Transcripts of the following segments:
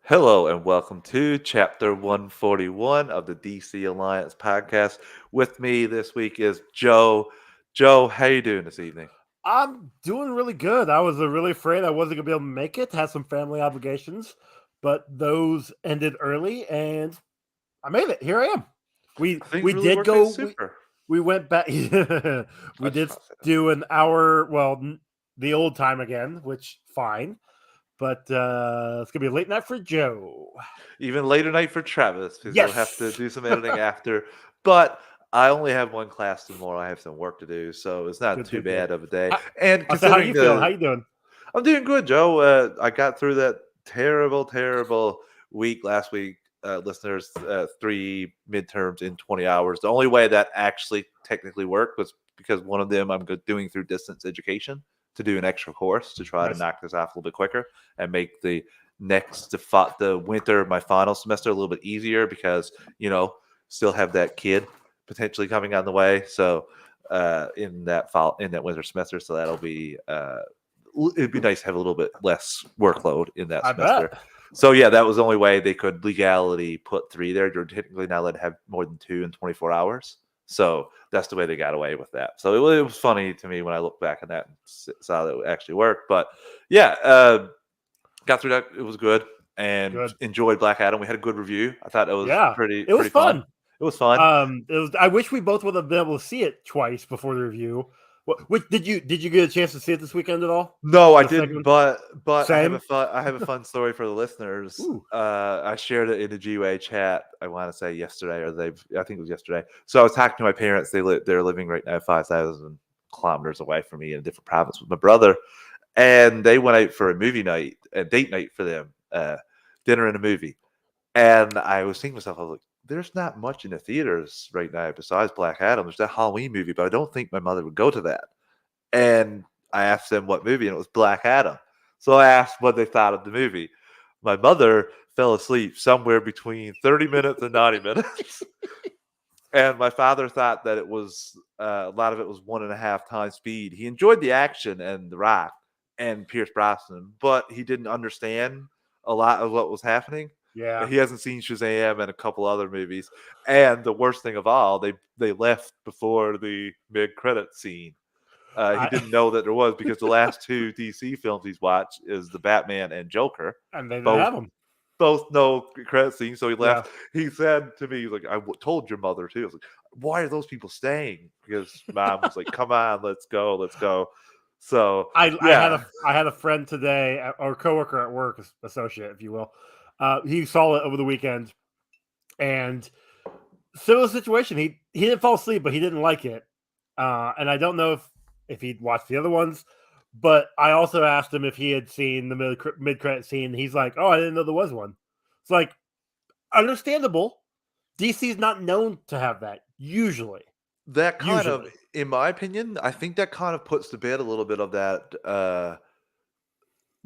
Hello and welcome to chapter 141 of the DC Alliance podcast. With me this week is Joe. Joe, how you doing this evening? I'm doing really good. I was really afraid I wasn't gonna be able to make it. Had some family obligations, but those ended early, and I made it. Here I am. We Things we really did worked out go. super. We went back. I We just did want to say that. do an hour. Well, the old time again, which fine, but it's gonna be a late night for Joe. Even later night for Travis because he'll have to Yes. do some editing after. But I only have one class tomorrow. I have some work to do, so it's not Good, too good, good. bad of a day. How, And I said, how considering you feeling? How the you doing? I'm doing good, Joe. I got through that terrible week last week, listeners. 3 midterms in 20 hours. The only way that actually technically worked was because one of them doing through distance education to do an extra course to try to Nice. knock this off a little bit quicker and make the winter, my final semester, a little bit easier because still have that kid potentially coming on the way. So in that winter semester, so that'll be it'd be nice to have a little bit less workload in that I bet. semester. So yeah, that was the only way they could legality put three there. You're technically not allowed to have more than two in 24 hours. So that's the way they got away with that. So it was funny to me when I look back on that and saw that it actually worked. But yeah, got through that. It was good and Good. enjoyed Black Adam. We had a good review. I thought it was Yeah, it was pretty fun. fun. It was fun. It was. I wish we both would have been able to see it twice before the review. Which did you get a chance to see it this weekend at all? No, I The second didn't, one? but Same. I have a fun story for the listeners. Ooh, I shared it in the GWA chat. I want to say yesterday, I think it was yesterday. So I was talking to my parents. They're living right now 5,000 kilometers away from me in a different province with my brother, and they went out for a movie night, a date night for them, dinner and a movie. And I was thinking to myself, I was like, there's not much in the theaters right now besides Black Adam. There's that Halloween movie, but I don't think my mother would go to that. And I asked them what movie, and it was Black Adam. So I asked what they thought of the movie. My mother fell asleep somewhere between 30 minutes and 90 minutes. And my father thought that it was a lot of it was 1.5 times speed. He enjoyed the action and The Rock and Pierce Brosnan, but he didn't understand a lot of what was happening. yeah. He hasn't seen Shazam and a couple other movies. And the worst thing of all, they left before the mid credit scene. He I didn't know that there was because the last two DC films he's watched is the Batman and Joker, and they didn't both have them. no credit scene. So he Yeah. left. He said to me, he's like, told your mother too. I was like, why are those people staying? Because mom was like, come on, let's go, let's go. So I had yeah, a friend today or coworker at work, associate, if you will. He saw it over the weekend, and similar situation. He didn't fall asleep, but he didn't like it. And I don't know if he'd watched the other ones, but I also asked him if he had seen the mid credit scene. He's like, "Oh, I didn't know there was one." It's like understandable. DC's not known to have that usually. that kind of, Usually, in my opinion, I think that kind of puts to bed a little bit of that.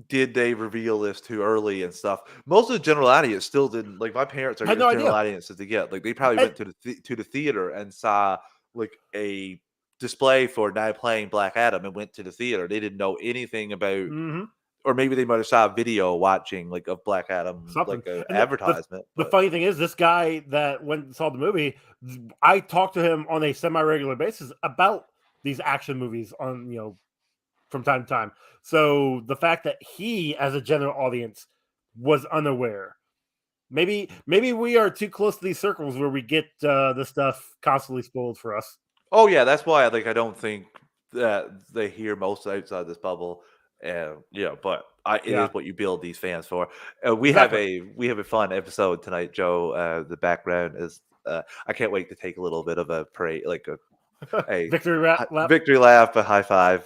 Did they reveal this too early and stuff? Most of the general audience still didn't like. My parents are I had as no general idea. audiences to get. Like they probably And, went to the theater and saw like a display for now playing Black Adam and went to the theater. They didn't know anything about, mm-hmm. or maybe they might have saw a video watching like of Black Adam, Something. like a And advertisement. the But funny thing is, this guy that went and saw the movie, I talked to him on a semi regular basis about these action movies on from time to time. So the fact that he, as a general audience, was unaware. Maybe we are too close to these circles where we get the stuff constantly spoiled for us. oh yeah, that's why I don't think that they hear most outside this bubble. And but it Yeah, is what you build these fans for. exactly. We have a fun episode tonight, Joe. The background is I can't wait to take a little bit of a parade, like a Victory lap. victory laugh, a high five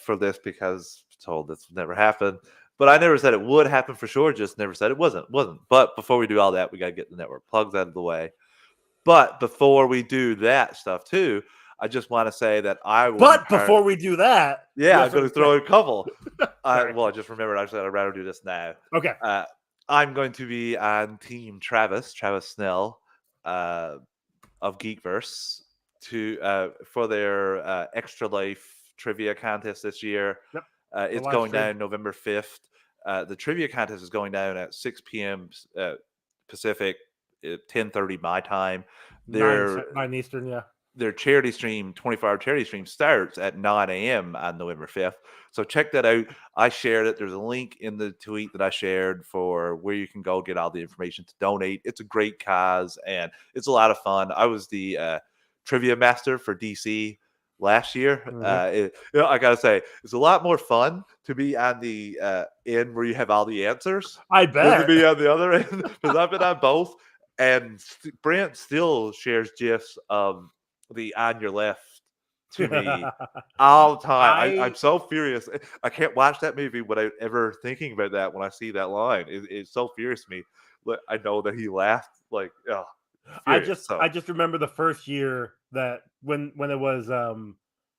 for this because I'm told this would never happen. But I never said it would happen for sure. Just never said it wasn't. But before we do all that, we got to get the network plugs out of the way. But before we do that stuff too, I just want to say that I will be But part. before we do that, Yeah, you have I'm going something to to say. throw a couple. Sorry. Well, I just remembered. I said I'd rather do this now. Okay. Uh, I'm going to be on Team Travis Snell uh, of Geekverse for their Extra Life trivia contest this year. Yep. The It's live going stream. down November 5th. The trivia contest is going down at 6 p.m. Pacific, 10:30 my time. 9 Eastern, yeah. Their charity stream, 24-hour charity stream, starts at 9 a.m. on November 5th. So check that out. I shared it. There's a link in the tweet that I shared for where you can go get all the information to donate. It's a great cause, and it's a lot of fun. I was the trivia master for DC last year. I gotta say, it's a lot more fun to be on the end where you have all the answers I than bet. to be on the other end, because I've been on both. And Brent still shares gifs of the on your left to me all the time. I'm so furious. I can't watch that movie without ever thinking about that when I see that line. It's so furious to me. I know that he laughed like, oh, furious. I just remember the first year that when it was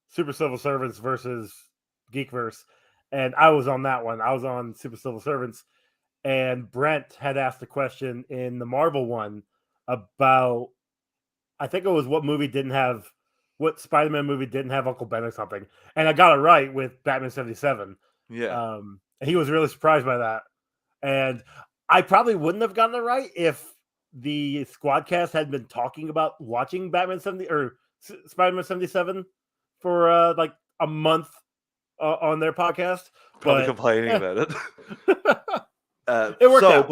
Super Civil Servants versus GeekVerse, and I was on that one. I was on Super Civil Servants, and Brent had asked a question in the Marvel one about, I think it was what Spider-Man movie didn't have Uncle Ben or something, and I got it right with Batman 77. Yeah. And he was really surprised by that, and I probably wouldn't have gotten it right if the Squadcast had been talking about watching Batman 70 or Spider-Man 77 for like a month on their podcast. Probably complaining about it. It worked out.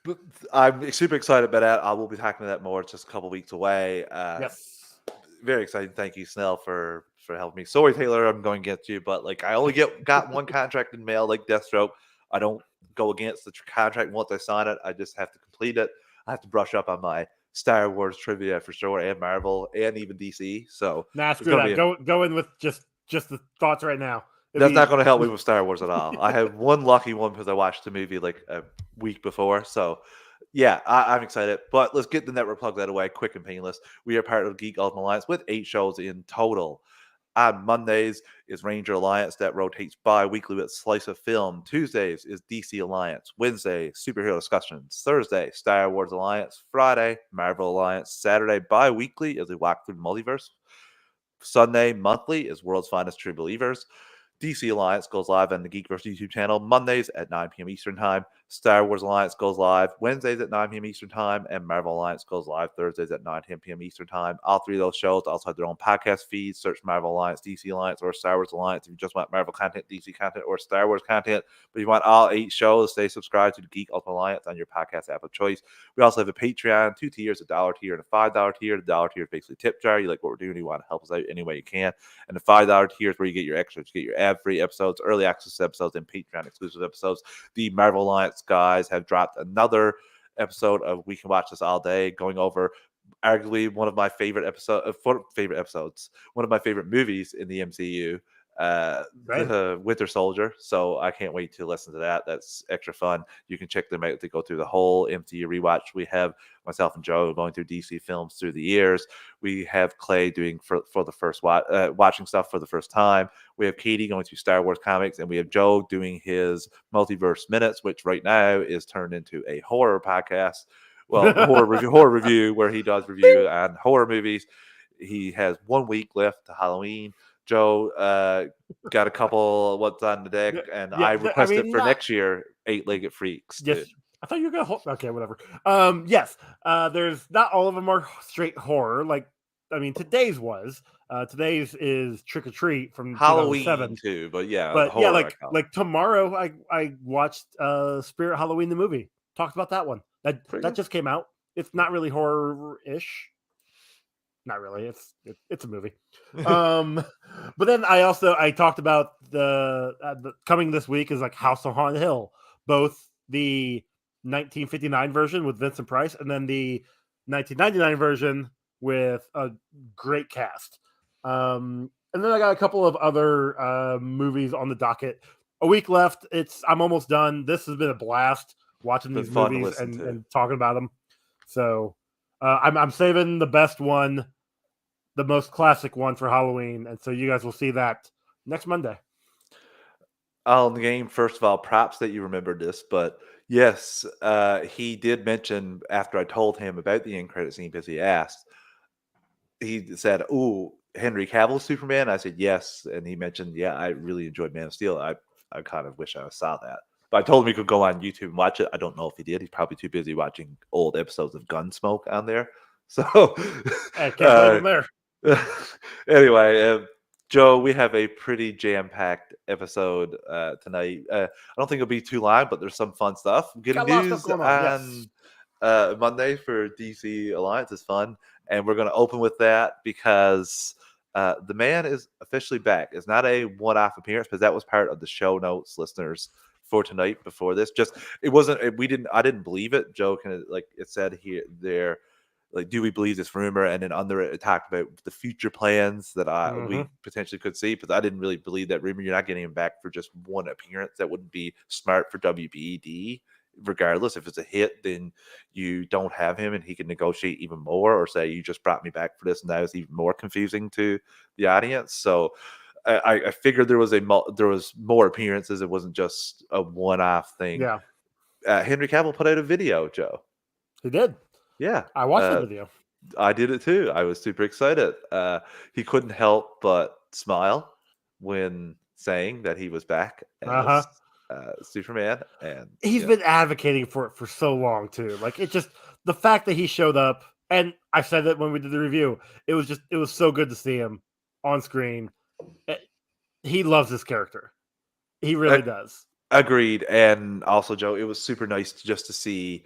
But I'm super excited about that. I will be talking about that more. It's just a couple weeks away. Yes. Very exciting. Thank you, Snell, for helping me. Sorry, Taylor, I'm going against you, but like I only got one contract in mail, like Deathstroke. I don't go against the contract once I sign it. I just have to complete it. I have to brush up on my Star Wars trivia for sure, and Marvel, and even DC. So screw that. Go in with just the thoughts right now. That's not going to help me with Star Wars at all. I have one lucky one because I watched the movie like a week before. So, yeah, I'm excited. But let's get the network plug that away quick and painless. We are part of Geek Ultimate Alliance with 8 shows in total. On Mondays is Ranger Alliance that rotates bi-weekly with Slice of Film. Tuesdays is DC Alliance. Wednesday, Superhero Discussions. Thursday, Star Wars Alliance. Friday, Marvel Alliance. Saturday, bi-weekly as we walk through the multiverse. Sunday, monthly is World's Finest True Believers. DC Alliance goes live on the GeekVerse YouTube channel Mondays at 9 p.m. Eastern Time. Star Wars Alliance goes live Wednesdays at 9 p.m. Eastern Time. And Marvel Alliance goes live Thursdays at 9 p.m. Eastern Time. All 3 of those shows also have their own podcast feeds. Search Marvel Alliance, DC Alliance, or Star Wars Alliance if you just want Marvel content, DC content, or Star Wars content. But if you want all 8 shows, stay subscribed to the Geek Ultimate Alliance on your podcast app of choice. We also have a Patreon, 2 tiers, a $1 tier and a $5 tier. The $1 tier is basically tip jar. You like what we're doing, you want to help us out any way you can. And the $5 tier is where you get your extras. You get your ad-free episodes, early access episodes, and Patreon exclusive episodes. The Marvel Alliance guys have dropped another episode of We Can Watch This All Day, going over arguably one of my favorite episodes, one of my favorite movies in the MCU, the Winter Soldier. So I can't wait to listen to that. That's extra fun. You can check them out to go through the whole MCU rewatch. We have myself and Joe going through DC films through the years. We have Clay doing for the first watching stuff for the first time. We have Katie going through Star Wars comics, and we have Joe doing his Multiverse Minutes, which right now is turned into a horror podcast. Well, horror review where he does review on horror movies. He has 1 week left to Halloween. Joe got a couple what's on the deck, and I requested for next year 8-Legged Freaks. Yes, I thought you were gonna. Okay, whatever. Yes. There's not all of them are straight horror. Like, I mean, today's is Trick or Treat from Halloween 2007 too, but yeah, like tomorrow I watched Spirit Halloween the movie. Talked about that one. That just came out. It's not really horror-ish. Not really. It's a movie. But then I talked about the coming this week is like House on Haunted Hill, both the 1959 version with Vincent Price and then the 1999 version with a great cast. And then I got a couple of other movies on the docket. A week left. I'm almost done. This has been a blast watching these movies and talking about them. So I'm saving the best one, the most classic one for Halloween, and so you guys will see that next Monday. On the game, first of all, props that you remembered this, but yes, he did mention after I told him about the end credit scene because he asked. He said, "Ooh, Henry Cavill Superman." I said yes, and he mentioned, "Yeah, I really enjoyed Man of Steel. I kind of wish I saw that." But I told him he could go on YouTube and watch it. I don't know if he did. He's probably too busy watching old episodes of Gunsmoke on there. So, I can't blame him there. Anyway, Joe, we have a pretty jam-packed episode tonight. I don't think it'll be too long, but there's some fun stuff. Getting Got a lot of news stuff going on. on Monday for DC Alliance is fun, and we're going to open with that because the man is officially back. It's not a one-off appearance, because that was part of the show notes, listeners, for tonight. Before this, it wasn't. I didn't believe it. Joe kind of like it said here there. Like, do we believe this rumor? And then under it talked about the future plans that we potentially could see. But I didn't really believe that rumor. You're not getting him back for just one appearance. That wouldn't be smart for WBD. Regardless, if it's a hit, then you don't have him, and he can negotiate even more, or say you just brought me back for this, and that was even more confusing to the audience. So I figured there was more appearances. It wasn't just a one-off thing. Yeah. Henry Cavill put out a video, Joe. He did. Yeah, I watched the video. I did it too. I was super excited. He couldn't help but smile when saying that he was back as Superman, and he's been advocating for it for so long too. Like, it just, the fact that he showed up, and I said that when we did the review, it was so good to see him on screen. He loves this character. He really does. Agreed. And also, Joe, it was super nice just to see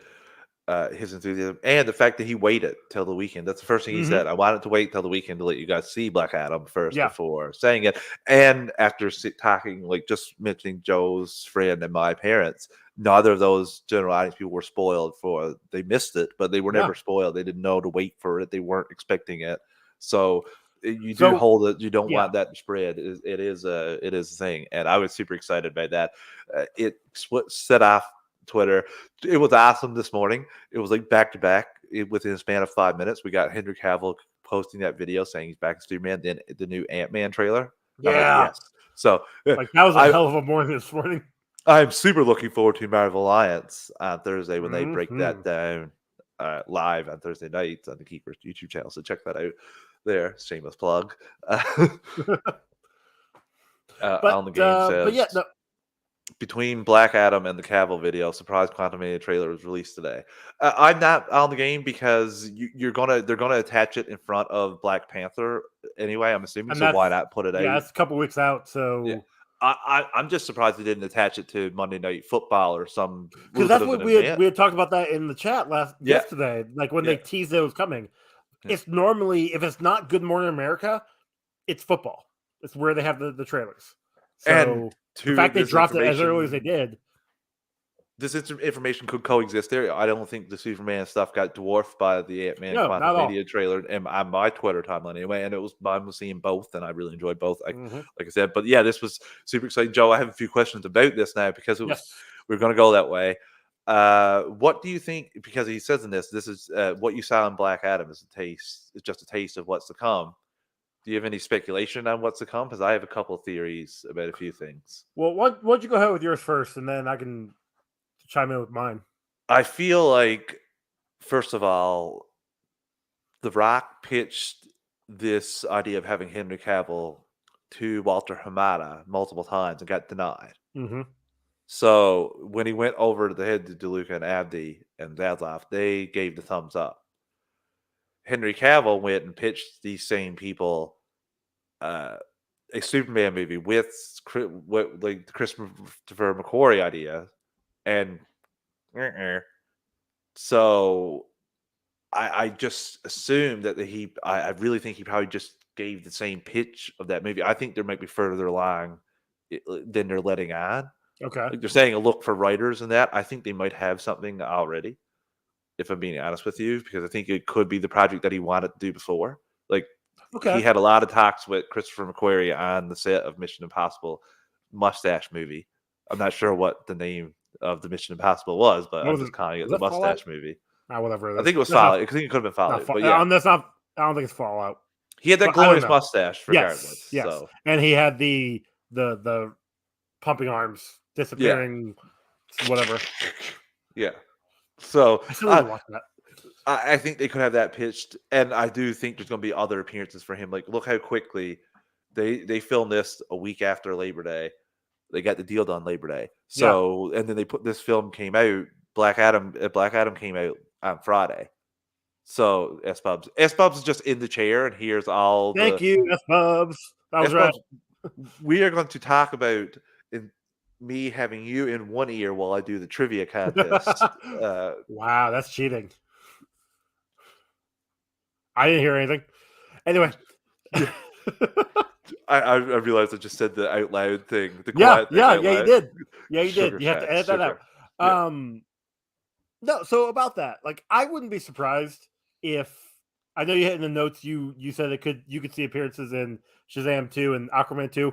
his enthusiasm, and the fact that he waited till the weekend. That's the first thing he said. I wanted to wait till the weekend to let you guys see Black Adam first before saying it. And after talking, like just mentioning Joe's friend and my parents, neither of those general audience people were spoiled for. They missed it, but they were never spoiled. They didn't know to wait for it. They weren't expecting it. So you do hold it. You don't want that to spread. It is a thing, and I was super excited by that. It set off Twitter. It was awesome this morning. It was like back to back within a span of 5 minutes. We got Henry Cavill posting that video saying he's back as Superman, then the new Ant-Man trailer. Yeah. Like, yes. So like, that was a hell of a morning this morning. I'm super looking forward to Marvel Alliance on Thursday when they break that down live on Thursday night on the GeekVerse YouTube channel. So check that out there. Shameless plug. On the game says, but yeah, no. Between Black Adam and the Cavill video, surprise Quantumania trailer was released today. I'm not on the game because they're gonna attach it in front of Black Panther anyway. I'm assuming, so why not put it out? Yeah, it's a couple weeks out. So I'm just surprised they didn't attach it to Monday Night Football or some, because that's what we had talked about that in the chat yesterday. Like when they teased it was coming. It's normally, if it's not Good Morning America, it's football. It's where they have the trailers. So and the fact they dropped it as early as they did. This information could coexist there. I don't think the Superman stuff got dwarfed by the Ant-Man Quantumania trailer and on my Twitter timeline anyway. And I was seeing both, and I really enjoyed both. Like I said, but yeah, this was super exciting. Joe, I have a few questions about this now because we're going to go that way. What do you think? Because he says in this is what you saw in Black Adam is just a taste of what's to come. Do you have any speculation on what's to come? Because I have a couple of theories about a few things. Well, why don't you go ahead with yours first, and then I can chime in with mine. I feel like, first of all, The Rock pitched this idea of having Henry Cavill to Walter Hamada multiple times and got denied. So when he went over to the head to DeLuca and Abdi and Zaslav, they gave the thumbs up. Henry Cavill went and pitched these same people a Superman movie with like the Christopher McQuarrie idea, and so I just assumed that I really think he probably just gave the same pitch of that movie. I think there might be further along than they're letting on. Okay, like they're saying a look for writers and that. I think they might have something already, if I'm being honest with you, because I think it could be the project that he wanted to do before. Like, he had a lot of talks with Christopher McQuarrie on the set of Mission Impossible Mustache movie. I'm not sure what the name of the Mission Impossible was, but I'm just calling it the Mustache movie. Whatever. I think it was Fallout. I think it could have been Fallout. But yeah, that's not. I don't think it's Fallout. He had that glorious mustache, regardless. Yes. So. And he had the pumping arms disappearing, whatever. Yeah. So I still need to watch that. I think they could have that pitched, and I do think there's going to be other appearances for him. Like, look how quickly they filmed this a week after Labor Day. They got the deal done Labor Day. So and then they put this film came out. Black Adam came out on Friday. So S Bubs is just in the chair and here's all Thank you, S Bubs. That was right. We are going to talk about me having you in one ear while I do the trivia contest. Wow, that's cheating. I didn't hear anything. Anyway. I realized I just said the out loud thing. The quiet thing you did. Yeah, you did. You have Shack, to edit that out. Yeah. No, so about that, like I wouldn't be surprised if I know you hit in the notes you said you could see appearances in Shazam 2 and Aquaman 2.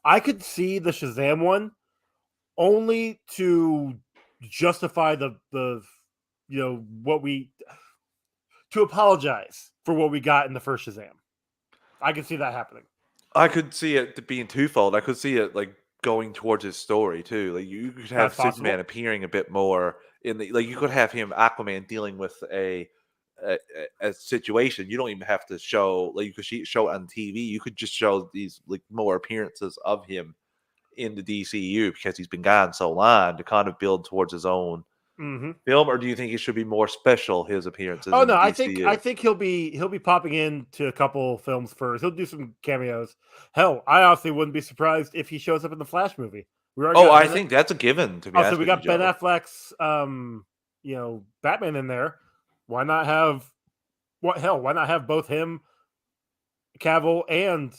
I could see the Shazam one only to justify the to apologize for what we got in the first Shazam. I could see that happening. I could see it being twofold. I could see it like going towards his story too. Like you could have Superman appearing a bit more in the you could have him Aquaman dealing with a situation. You don't even have to show you could show it on TV. You could just show these like more appearances of him in the DCU because he's been gone so long to kind of build towards his own film. Or do you think he should be more special his appearances? Oh no, I think he'll be popping into a couple films first. He'll do some cameos. Hell, I honestly wouldn't be surprised if he shows up in the Flash movie. I think that's a given. To be honest, so we got Ben Affleck's Batman in there. Why not have why not have both him, Cavill, and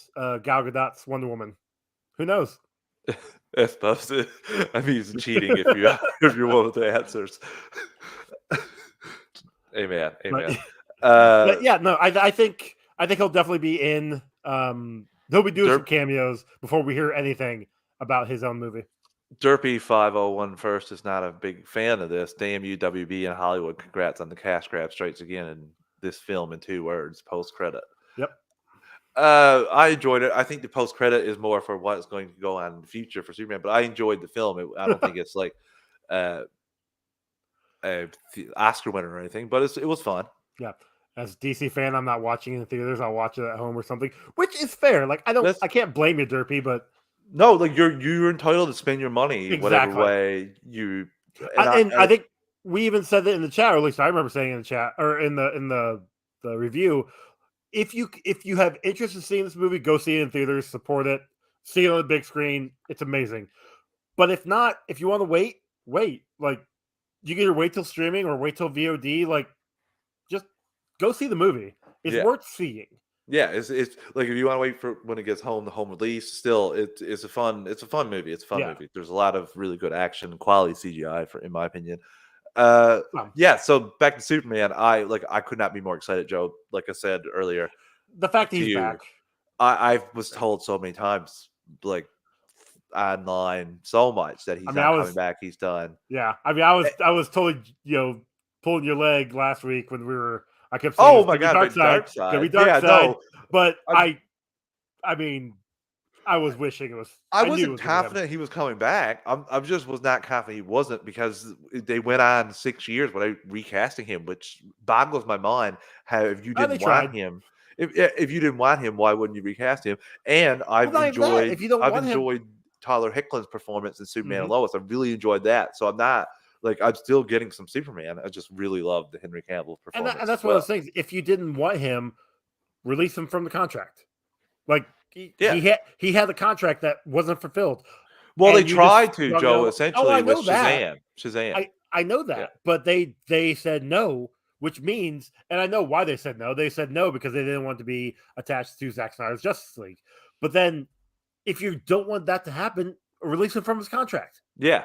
Gal Gadot's Wonder Woman? Who knows? I suppose. I mean, it's cheating if you're one of the answers. Amen. But yeah, no, I think he'll definitely be in. He'll be doing some cameos before we hear anything about his own movie. Derpy 501 first is not a big fan of this. Damn you, WB and Hollywood. Congrats on the cash grab strikes again in this film in 2 words, post credit. Yep. I enjoyed it. I think the post credit is more for what's going to go on in the future for Superman, but I enjoyed the film. I don't think it's like a Oscar winner or anything, but it was fun. Yeah. As a DC fan, I'm not watching in the theaters. I'll watch it at home or something, which is fair. Like I can't blame you, Derpy, but no, like you're entitled to spend your money whatever way you. I think we even said that in the chat, or at least I remember saying in the chat or in the review. If you have interest in seeing this movie, go see it in theaters, support it, see it on the big screen. It's amazing. But if not, if you want to wait. Like you can either wait till streaming or wait till VOD. Like just go see the movie. It's worth seeing. Yeah, it's like if you want to wait for when it gets home, the home release. Still, it's a fun movie. It's a fun movie. There's a lot of really good action, quality CGI, in my opinion. So back to Superman. I could not be more excited, Joe. Like I said earlier, the fact that he's back. I was told so many times, like online, so much that he's not coming back. He's done. Yeah, I mean, I was totally pulling your leg last week when we were. I kept saying, "Oh my God, dark side. Gonna be dark side." No, but I mean, I was wishing it was. I wasn't confident he was coming back. I just was not confident he wasn't because they went on 6 years without recasting him, which boggles my mind. How if you didn't want him, if you didn't want him, why wouldn't you recast him? And I've enjoyed Tyler Hoechlin's performance in Superman and Lois. I really enjoyed that. So I'm still getting some Superman. I just really love the Henry Cavill performance. And that's one of those things. If you didn't want him, release him from the contract. Like he had the contract that wasn't fulfilled. Well, they tried to, Joe, essentially with Shazam. I know that, but they said no, which means, and I know why they said no. They said no because they didn't want to be attached to Zack Snyder's Justice League. But then, if you don't want that to happen, release him from his contract. Yeah,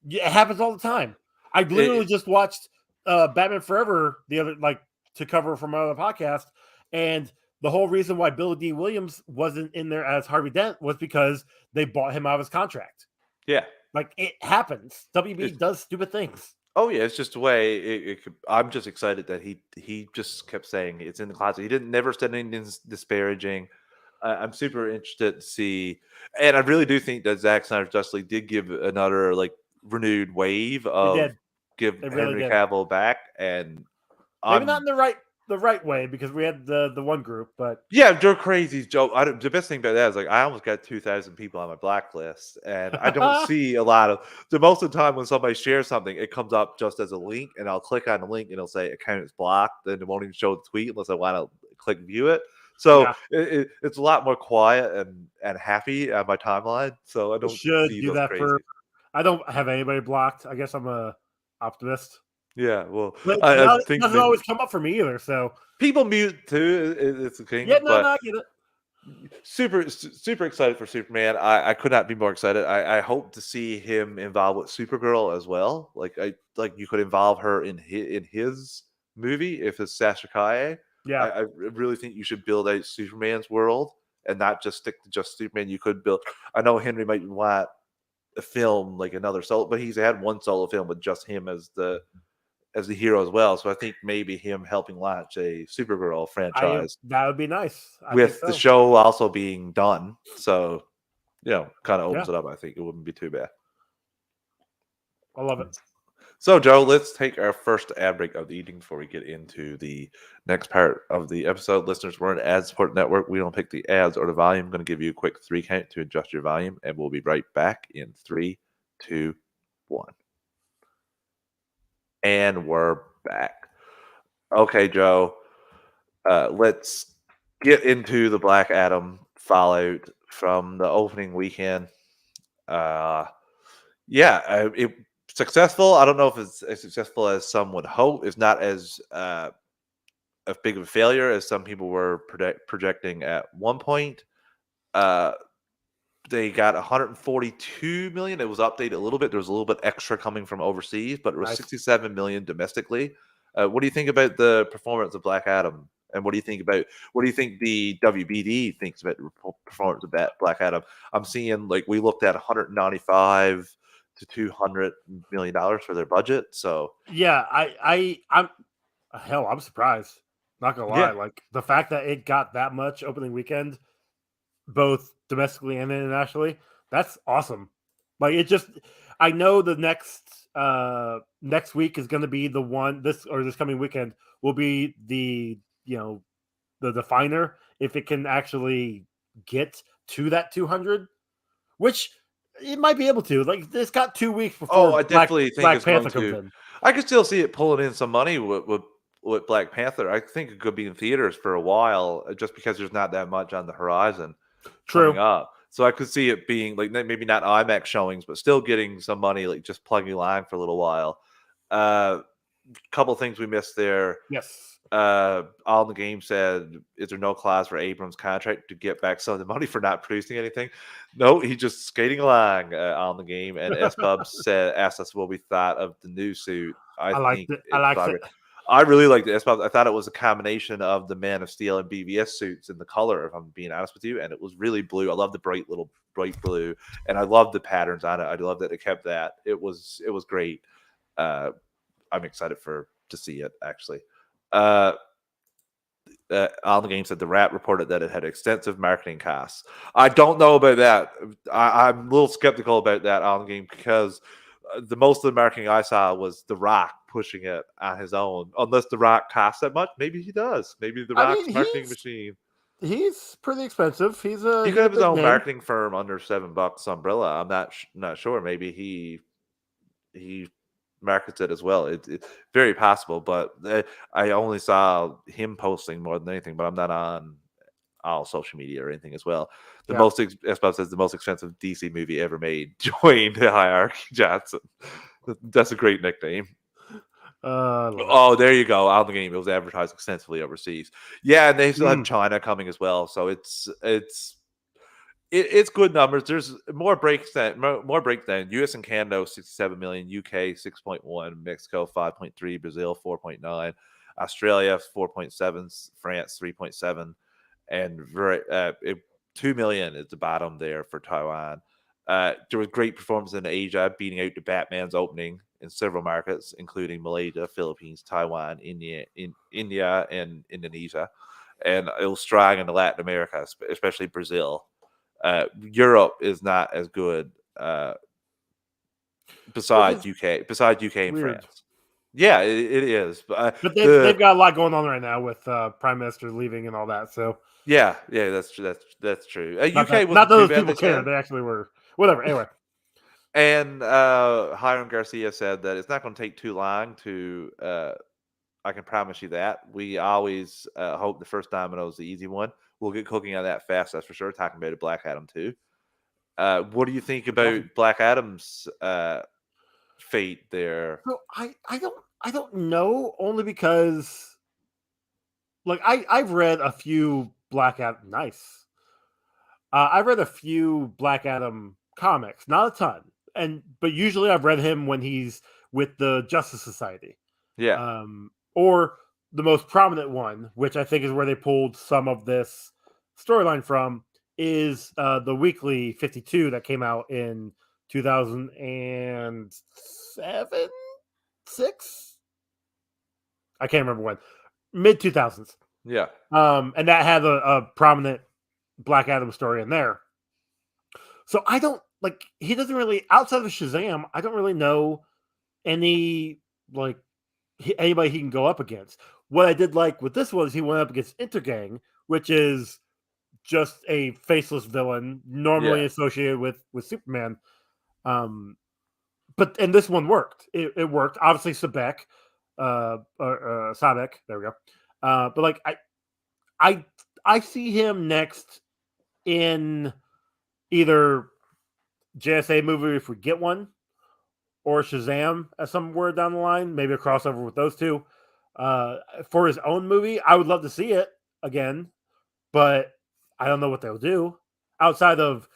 it happens all the time. I literally just watched Batman Forever to cover from another podcast, and the whole reason why Billy D. Williams wasn't in there as Harvey Dent was because they bought him out of his contract. Yeah, like it happens. WB does stupid things. Oh yeah, it's just the way I'm just excited that he just kept saying it's in the closet. He never said anything disparaging. I'm super interested to see, and I really do think that Zack Snyder's Justice League did give another renewed wave of Henry Cavill back, and maybe not in the the right way because we had the one group, but yeah, they're crazy, Joe. The best thing about that is like I almost got 2,000 people on my blacklist, and I don't see a lot of. The most of the time when somebody shares something, it comes up just as a link, and I'll click on the link, and it'll say account is blocked. Then it won't even show the tweet unless I want to click view it. So yeah, it's a lot more quiet and happy on my timeline. So I I don't should see do those that for. crazy. I don't have anybody blocked. I guess I'm a optimist, Yeah, well, but I now it think doesn't always come up for me either. So people mute too. It's a yeah, thing, no, but I get it. super excited for Superman. I could not be more excited. I hope to see him involved with Supergirl as well. Like you could involve her in his movie if it's Sasha Kaye. Yeah, I really think you should build out Superman's world and not just stick to just Superman. You could build. I know Henry might want a film like another solo, but he's had one solo film with just him as the hero as well. So I think maybe him helping launch a Supergirl franchise that would be nice. I think with the so. show also being done. So, kind of Yeah, opens it up. I think it wouldn't be too bad. I love it. So, Joe, let's take our first ad break of the evening before we get into the next part of the episode. Listeners, we're an ad support network. We don't pick the ads or the volume. I'm going to give you a quick 3 count to adjust your volume, and we'll be right back in 3, 2, 1. And we're back. Okay, Joe. Let's get into the Black Adam fallout from the opening weekend. It successful. I don't know if it's as successful as some would hope. It's not as a big of a failure as some people were projecting at one point. They got 142 million. It was updated a little bit. There was a little bit extra coming from overseas, but it was Nice. 67 million domestically. What do you think about the performance of Black Adam? And what do you think the WBD thinks about the performance of Black Adam? I'm seeing like we looked at 195 to 200 million dollars for their budget. So Yeah, I'm surprised. Not gonna lie, yeah, like the fact that it got that much opening weekend, both domestically and internationally, that's awesome. Like it just, I know the next week is going to be the one this coming weekend will be the the definer if it can actually get to that 200, which it might be able to. Like it's got 2 weeks before I definitely think Black it's going Panther comes to. in. I could still see it pulling in some money with Black Panther. I think it could be in theaters for a while, just because there's not that much on the horizon coming True. up. So I could see it being like maybe not IMAX showings, but still getting some money, like just plugging line for a little while. Couple things we missed there. Yes. All in the Game said, "Is there no clause for Abrams' contract to get back some of the money for not producing anything?" No, he's just skating along on the Game. And S Bubs asked us what we thought of the new suit. I liked think it. I liked it. I really liked it. S Bubs, I thought it was a combination of the Man of Steel and BVS suits in the color, if I'm being honest with you. And it was really blue. I love the bright blue, and I love the patterns on it. I love that it kept that. It was great. I'm excited to see it actually. On the Game said the Rat reported that it had extensive marketing costs. I don't know about that. I'm a little skeptical about that on the Game because the most of the marketing I saw was The Rock pushing it on his own. Unless The Rock costs that much, maybe he does. Maybe The Rock's marketing machine. He's pretty expensive. He could have his own marketing firm under $7 umbrella. I'm not sure. Maybe he markets it as well. It's very possible, but I only saw him posting more than anything. But I'm not on all social media or anything as well. As Bob says, the most expensive DC movie ever made, Dwayne the Hierarchy Johnson. That's a great nickname. There you go. On the Game, it was advertised extensively overseas. Yeah, and they still have China coming as well. So it's good numbers. There's more breakdown. U.S. and Canada 67 million, UK 6.1, Mexico 5.3, Brazil 4.9, Australia 4.7, France 3.7, and 2 million is the bottom there for Taiwan. There was great performance in Asia, beating out the Batman's opening in several markets, including Malaysia, Philippines, Taiwan, India, and Indonesia. And it was strong in Latin America, especially Brazil. Europe is not as good besides UK and Weird. France. Yeah, it is. But But they've got a lot going on right now with Prime Minister leaving and all that. So yeah, that's true. That's true. not UK that wasn't too those bad, people they care. said. They actually were. Whatever. Anyway. And Hiram Garcia said that it's not going to take too long to. I can promise you that. We always hope the first domino is the easy one. We'll get cooking on that fast, that's for sure. Talking about Black Adam too. What do you think about Awesome. Black Adam's fate there? So I don't know, only because like I've read a few Black Adam. Nice. I've read a few Black Adam comics, not a ton, but usually I've read him when he's with the Justice Society, Yeah, or the most prominent one, which I think is where they pulled some of this storyline from, is the Weekly 52 that came out in 2007, 6. I can't remember when, mid 2000s, yeah, and that had a prominent Black Adam story in there. So I don't like he doesn't really outside of Shazam. I don't really know any like anybody he can go up against. What I did like with this was he went up against Intergang, which is just a faceless villain normally yeah, associated with Superman. But and this one worked. It worked. Obviously, Sabek. There we go. But like I I see him next in either JSA movie if we get one, or Shazam at somewhere down the line, maybe a crossover with those two. For his own movie, I would love to see it again, but I don't know what they'll do outside of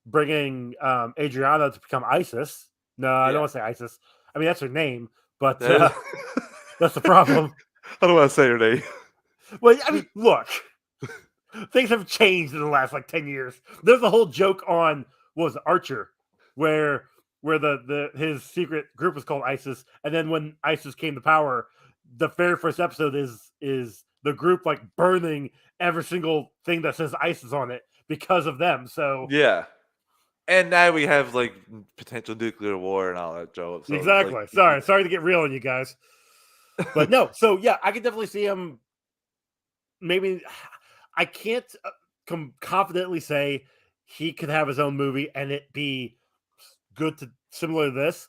bringing Adriana to become Isis. No, I don't yeah. want to say Isis. I mean, that's her name, but That is. that's the problem. I don't want to say her name. Well, I mean, look, things have changed in the last like 10 years. There's a whole joke on what was it, Archer, where the his secret group was called ISIS, and then when ISIS came to power, the very first episode is the group like burning every single thing that says ISIS on it because of them. So Yeah, and now we have like potential nuclear war and all that, Joe. So like, exactly. Sorry to get real on you guys, but no. So yeah, I could definitely see him. Maybe I can't confidently say he could have his own movie and it be good to similar to this.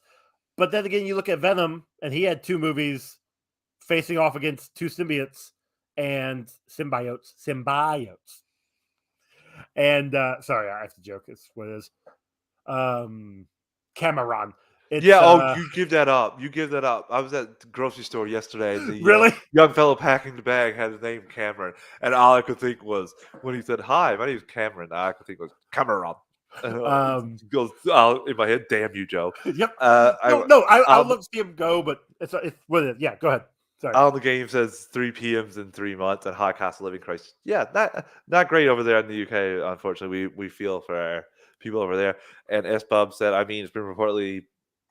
But then again, you look at Venom, and he had two movies facing off against two symbiotes and symbiotes. And sorry, I have to joke. It's what it is. Cameron. It's yeah. Oh, you give that up. You give that up. I was at the grocery store yesterday. And the really. young fellow packing the bag had his name Cameron, and all I could think was when he said, "Hi, my name is Cameron." All I could think was Cameron. It goes in my head. Damn you, Joe. Yep. I I would love to see him go, but it's what it is. Yeah, go ahead. Sorry. on the game says 3 p.m.s in 3 months and high cost of living crisis. Yeah, not great over there in the UK. Unfortunately, we feel for our people over there. And S Bob said, I mean, it's been reportedly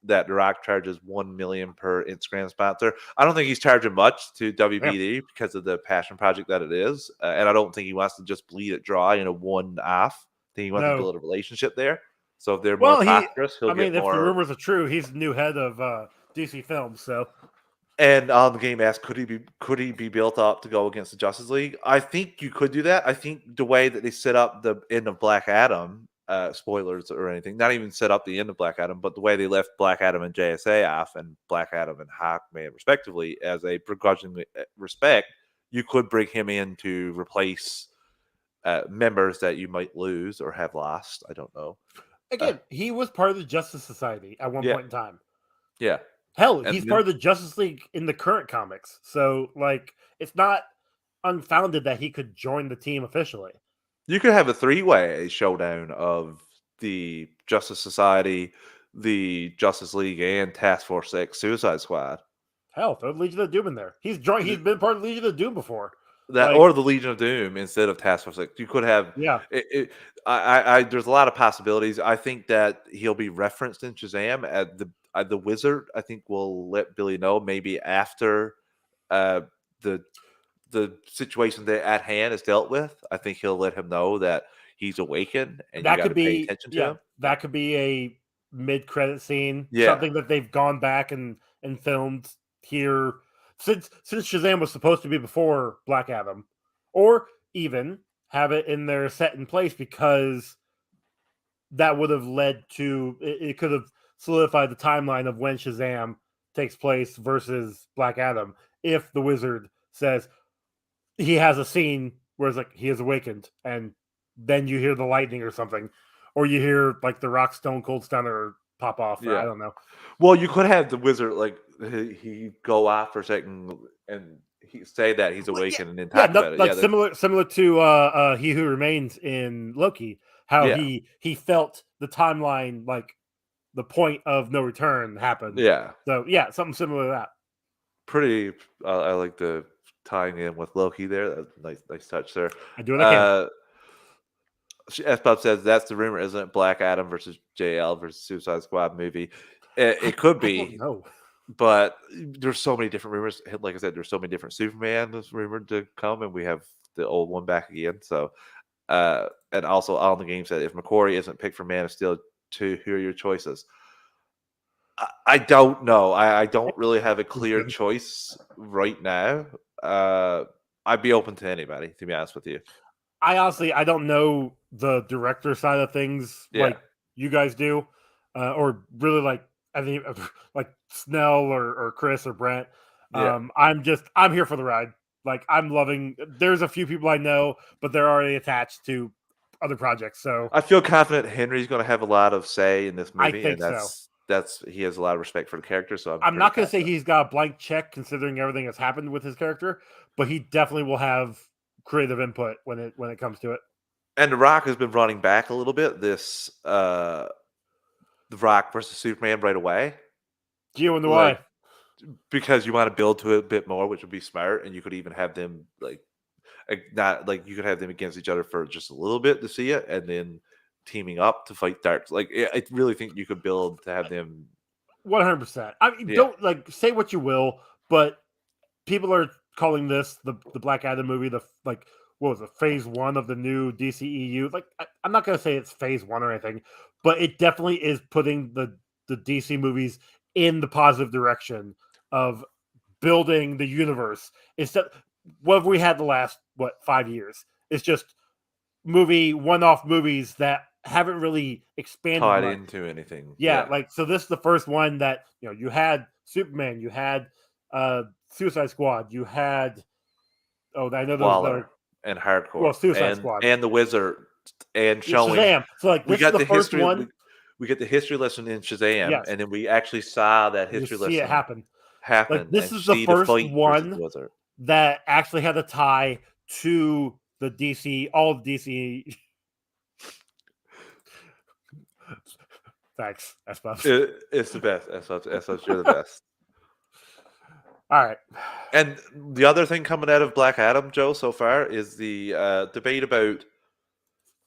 that The Rock charges $1 million per Instagram sponsor. I don't think he's charging much to Yeah. WBD because of the passion project that it is, and I don't think he wants to just bleed it dry in a one-off. I think he wants to build a relationship there. So if they're more prosperous, he'll get more. If the rumors are true, he's the new head of DC Films. So, and on the game asked, could he be built up to go against the Justice League? I think you could do that. I think the way that they set up the end of Black Adam, spoilers or anything, not even set up the end of Black Adam, but the way they left Black Adam and JSA off and Black Adam and Hawkman respectively as a begrudging respect, you could bring him in to replace members that you might lose or have lost. I don't know. again, he was part of the Justice Society at one point in time. Yeah. Hell, he's part of the Justice League in the current comics. So, like, it's not unfounded that he could join the team officially. You could have a 3-way showdown of the Justice Society, the Justice League, and Task Force X Suicide Squad. Hell, throw the Legion of Doom in there. He's been part of the Legion of Doom before. Or the Legion of Doom instead of Task Force X. You could have. Yeah. There's a lot of possibilities. I think that he'll be referenced in Shazam at the Wizard. I think we'll let Billy know maybe after the situation that at hand is dealt with. I think he'll let him know that he's awakened and that you got to pay attention to him. That could be a mid-credit scene. Yeah. Something that they've gone back and filmed here, since Shazam was supposed to be before Black Adam, or even have it in there set in place, because that would have led to it could have solidified the timeline of when Shazam takes place versus Black Adam. If the Wizard says he has a scene where it's like he is awakened, and then you hear the lightning or something, or you hear like the Rock Stone Cold Stunner pop off. I don't know. Well, you could have the Wizard like he go off for a second and he say that he's awakened and then talk about it. Like similar to He Who Remains in Loki, how he felt the timeline, like the point of no return happened. Yeah. So something similar to that. Pretty. I like the tying in with Loki there. Nice touch there. I do what I can. S-Pop says that's the rumor, isn't it? Black Adam versus JL versus Suicide Squad movie. It could be. No. But there's so many different rumors. Like I said, there's so many different Superman that's rumored to come, and we have the old one back again. So, and also on the game said, if McQuarrie isn't picked for Man of Steel 2, who are your choices? I don't know. I don't really have a clear choice right now. I'd be open to anybody, to be honest with you. I don't know the director side of things like you guys do, or really like I think like Snell or Chris or Brent. I'm here for the ride. Like I'm loving. There's a few people I know, but they're already attached to other projects. So I feel confident Henry's going to have a lot of say in this movie. I think that's he has a lot of respect for the character. So I'm not going to say he's got a blank check considering everything that's happened with his character, but he definitely will have creative input when it comes to it. And The Rock has been running back a little bit. This The Rock versus Superman right away. Do you wonder why? Because you want to build to it a bit more, which would be smart, and you could even have them not like you could have them against each other for just a little bit to see it, and then teaming up to fight Dark. Like I really think you could build to have them 100%. I mean, don't like say what you will, but people are calling this the Black Adam movie what was it, phase 1 of the new DCEU. Like I'm not gonna say it's phase 1 or anything, but it definitely is putting the DC movies in the positive direction of building the universe. Instead, what have we had the last 5 years? It's just one-off movies that haven't really expanded tied into anything. Like so this is the first one that you had Superman, you had Suicide Squad, you had I know there was another and Hardcore. Well, Suicide Squad and the Wizard and showing Shazam. So like we got the first history one. We get the history lesson in Shazam, and then we actually saw that history lesson it happen. Like, this is the first one that actually had a tie to the DC, all of DC. Thanks, S-Puffs. It's the best. S-Puffs, you're the best. All right. And the other thing coming out of Black Adam, Joe, so far is the debate about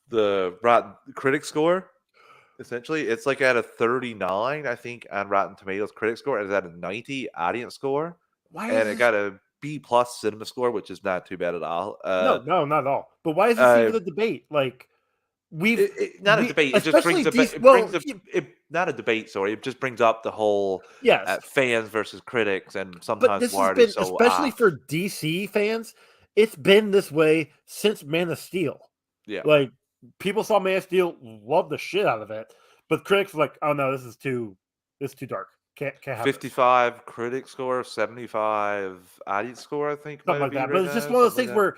the Rotten critic score. Essentially, it's like at a 39, I think, on Rotten Tomatoes critic score, and it's at a 90 audience score. It got a B+ cinema score, which is not too bad at all. No, not at all. But why is this even a debate? Like not a debate. It just brings not a debate. Sorry, it just brings up the whole fans versus critics, and sometimes this has been, especially for DC fans, it's been this way since Man of Steel. Yeah, like people saw Man of Steel, loved the shit out of it, but critics were like, "Oh no, this is too dark. Can't have 55 this. Critic score, 75 audience score, I think, something like that." But it's just one of those things where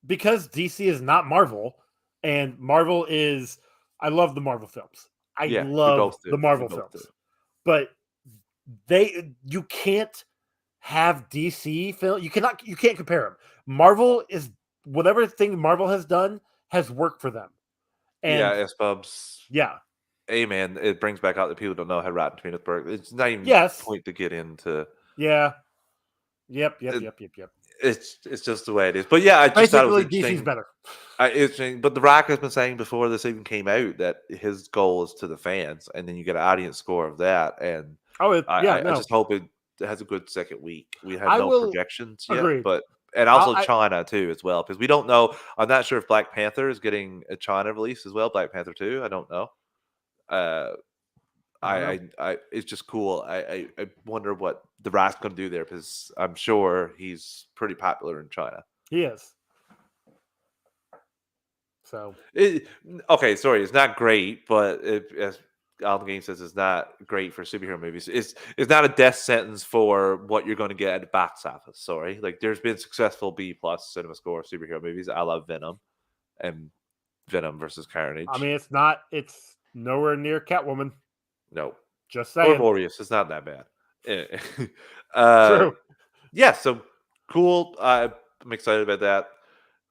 because DC is not Marvel. And Marvel is, I love the Marvel films. I love the Marvel films. But you can't have DC film. You can't compare them. Marvel is, whatever thing Marvel has done has worked for them. And S-Pubs. Yeah. Hey, man, it brings back out that people don't know how Rotten Tomatoes work. It's not even a point to get into. Yeah. Yep. It's just the way it is. But I just thought it was DC's better. But The Rock has been saying before this even came out that his goal is to the fans, and then you get an audience score of that. And I just hope it has a good second week. We have no projections yet, and also China too as well, because we don't know. I'm not sure if Black Panther is getting a China release as well. Black Panther 2, I don't know. It's just cool. I wonder what The Rock's going to do there, because I'm sure he's pretty popular in China. He is. So okay, sorry, it's not great, but as Alan Game says, it's not great for superhero movies. It's not a death sentence for what you're going to get at the box office. Sorry, like there's been successful B+ cinema score superhero movies. I love Venom and Venom versus Carnage. I mean, it's nowhere near Catwoman. No, Just or saying. Morbius. It's not that bad. True. Yeah, so cool. I'm excited about that.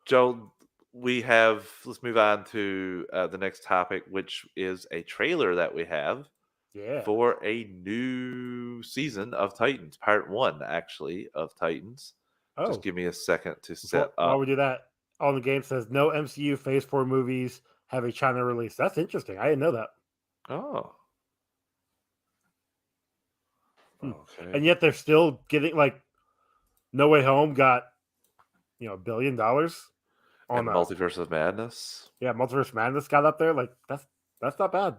Joe, let's move on to the next topic, which is a trailer that we have Yeah. for a new season of Titans, part 1, actually, of Titans. Oh. Just give me a second to set up. While we do that, on the game says no MCU Phase 4 movies have a China release. That's interesting. I didn't know that. Oh. Okay. And yet they're still getting, like, No Way Home got, $1 billion on And Multiverse of Madness. Yeah, Multiverse of Madness got up there. Like, that's not bad.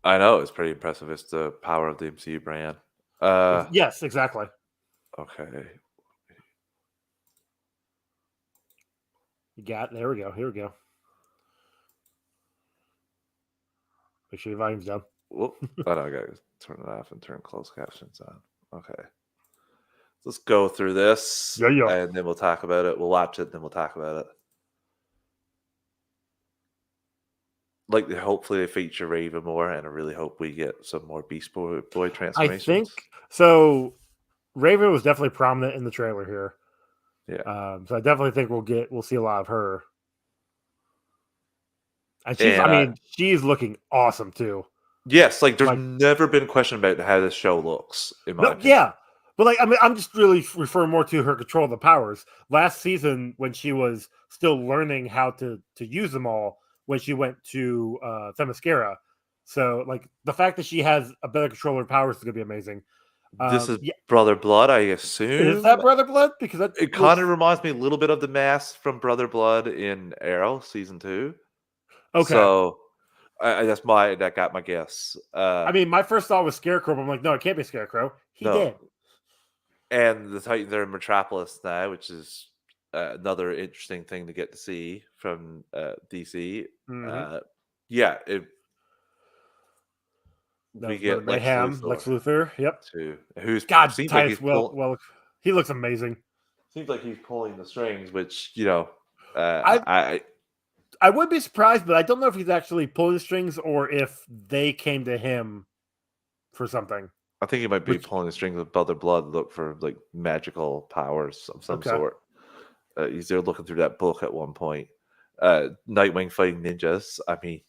I know, it's pretty impressive. It's the power of the MCU brand. Yes, exactly. Okay. There we go. Here we go. Make sure your volume's down. Whoop. I know, I gotta turn it off and turn closed captions on. Okay. Let's go through this. Yeah. And then we'll talk about it. We'll watch it, then we'll talk about it. Like, hopefully they feature Raven more, and I really hope we get some more Beast Boy transformations. I think so. Raven was definitely prominent in the trailer here. Yeah. So I definitely think we'll see a lot of her. And she's looking awesome too. Yes, like there's never been a question about how this show looks, in my opinion. Yeah. But like, I mean, I'm just really referring more to her control of the powers. Last season, when she was still learning how to use them all, when she went to Themyscira. So, like, the fact that she has a better control of her powers is going to be amazing. This is Brother Blood, I assume. Is that Brother Blood? Because it kind of reminds me a little bit of the mask from Brother Blood in Arrow season 2. Okay, so that got my guess. I mean, my first thought was Scarecrow, but I'm like, no, it can't be Scarecrow. He did. And the Titans are in Metropolis now, which is another interesting thing to get to see from DC. Mm-hmm. We get Lex Luthor. Yep. Too. Who's God? Seems like he's he looks amazing. Seems like he's pulling the strings, which I would be surprised, but I don't know if he's actually pulling the strings or if they came to him for something. I think he might be pulling the strings of Brother Blood, look for like magical powers of some sort. He's there looking through that book at one point. Nightwing fighting ninjas. I mean,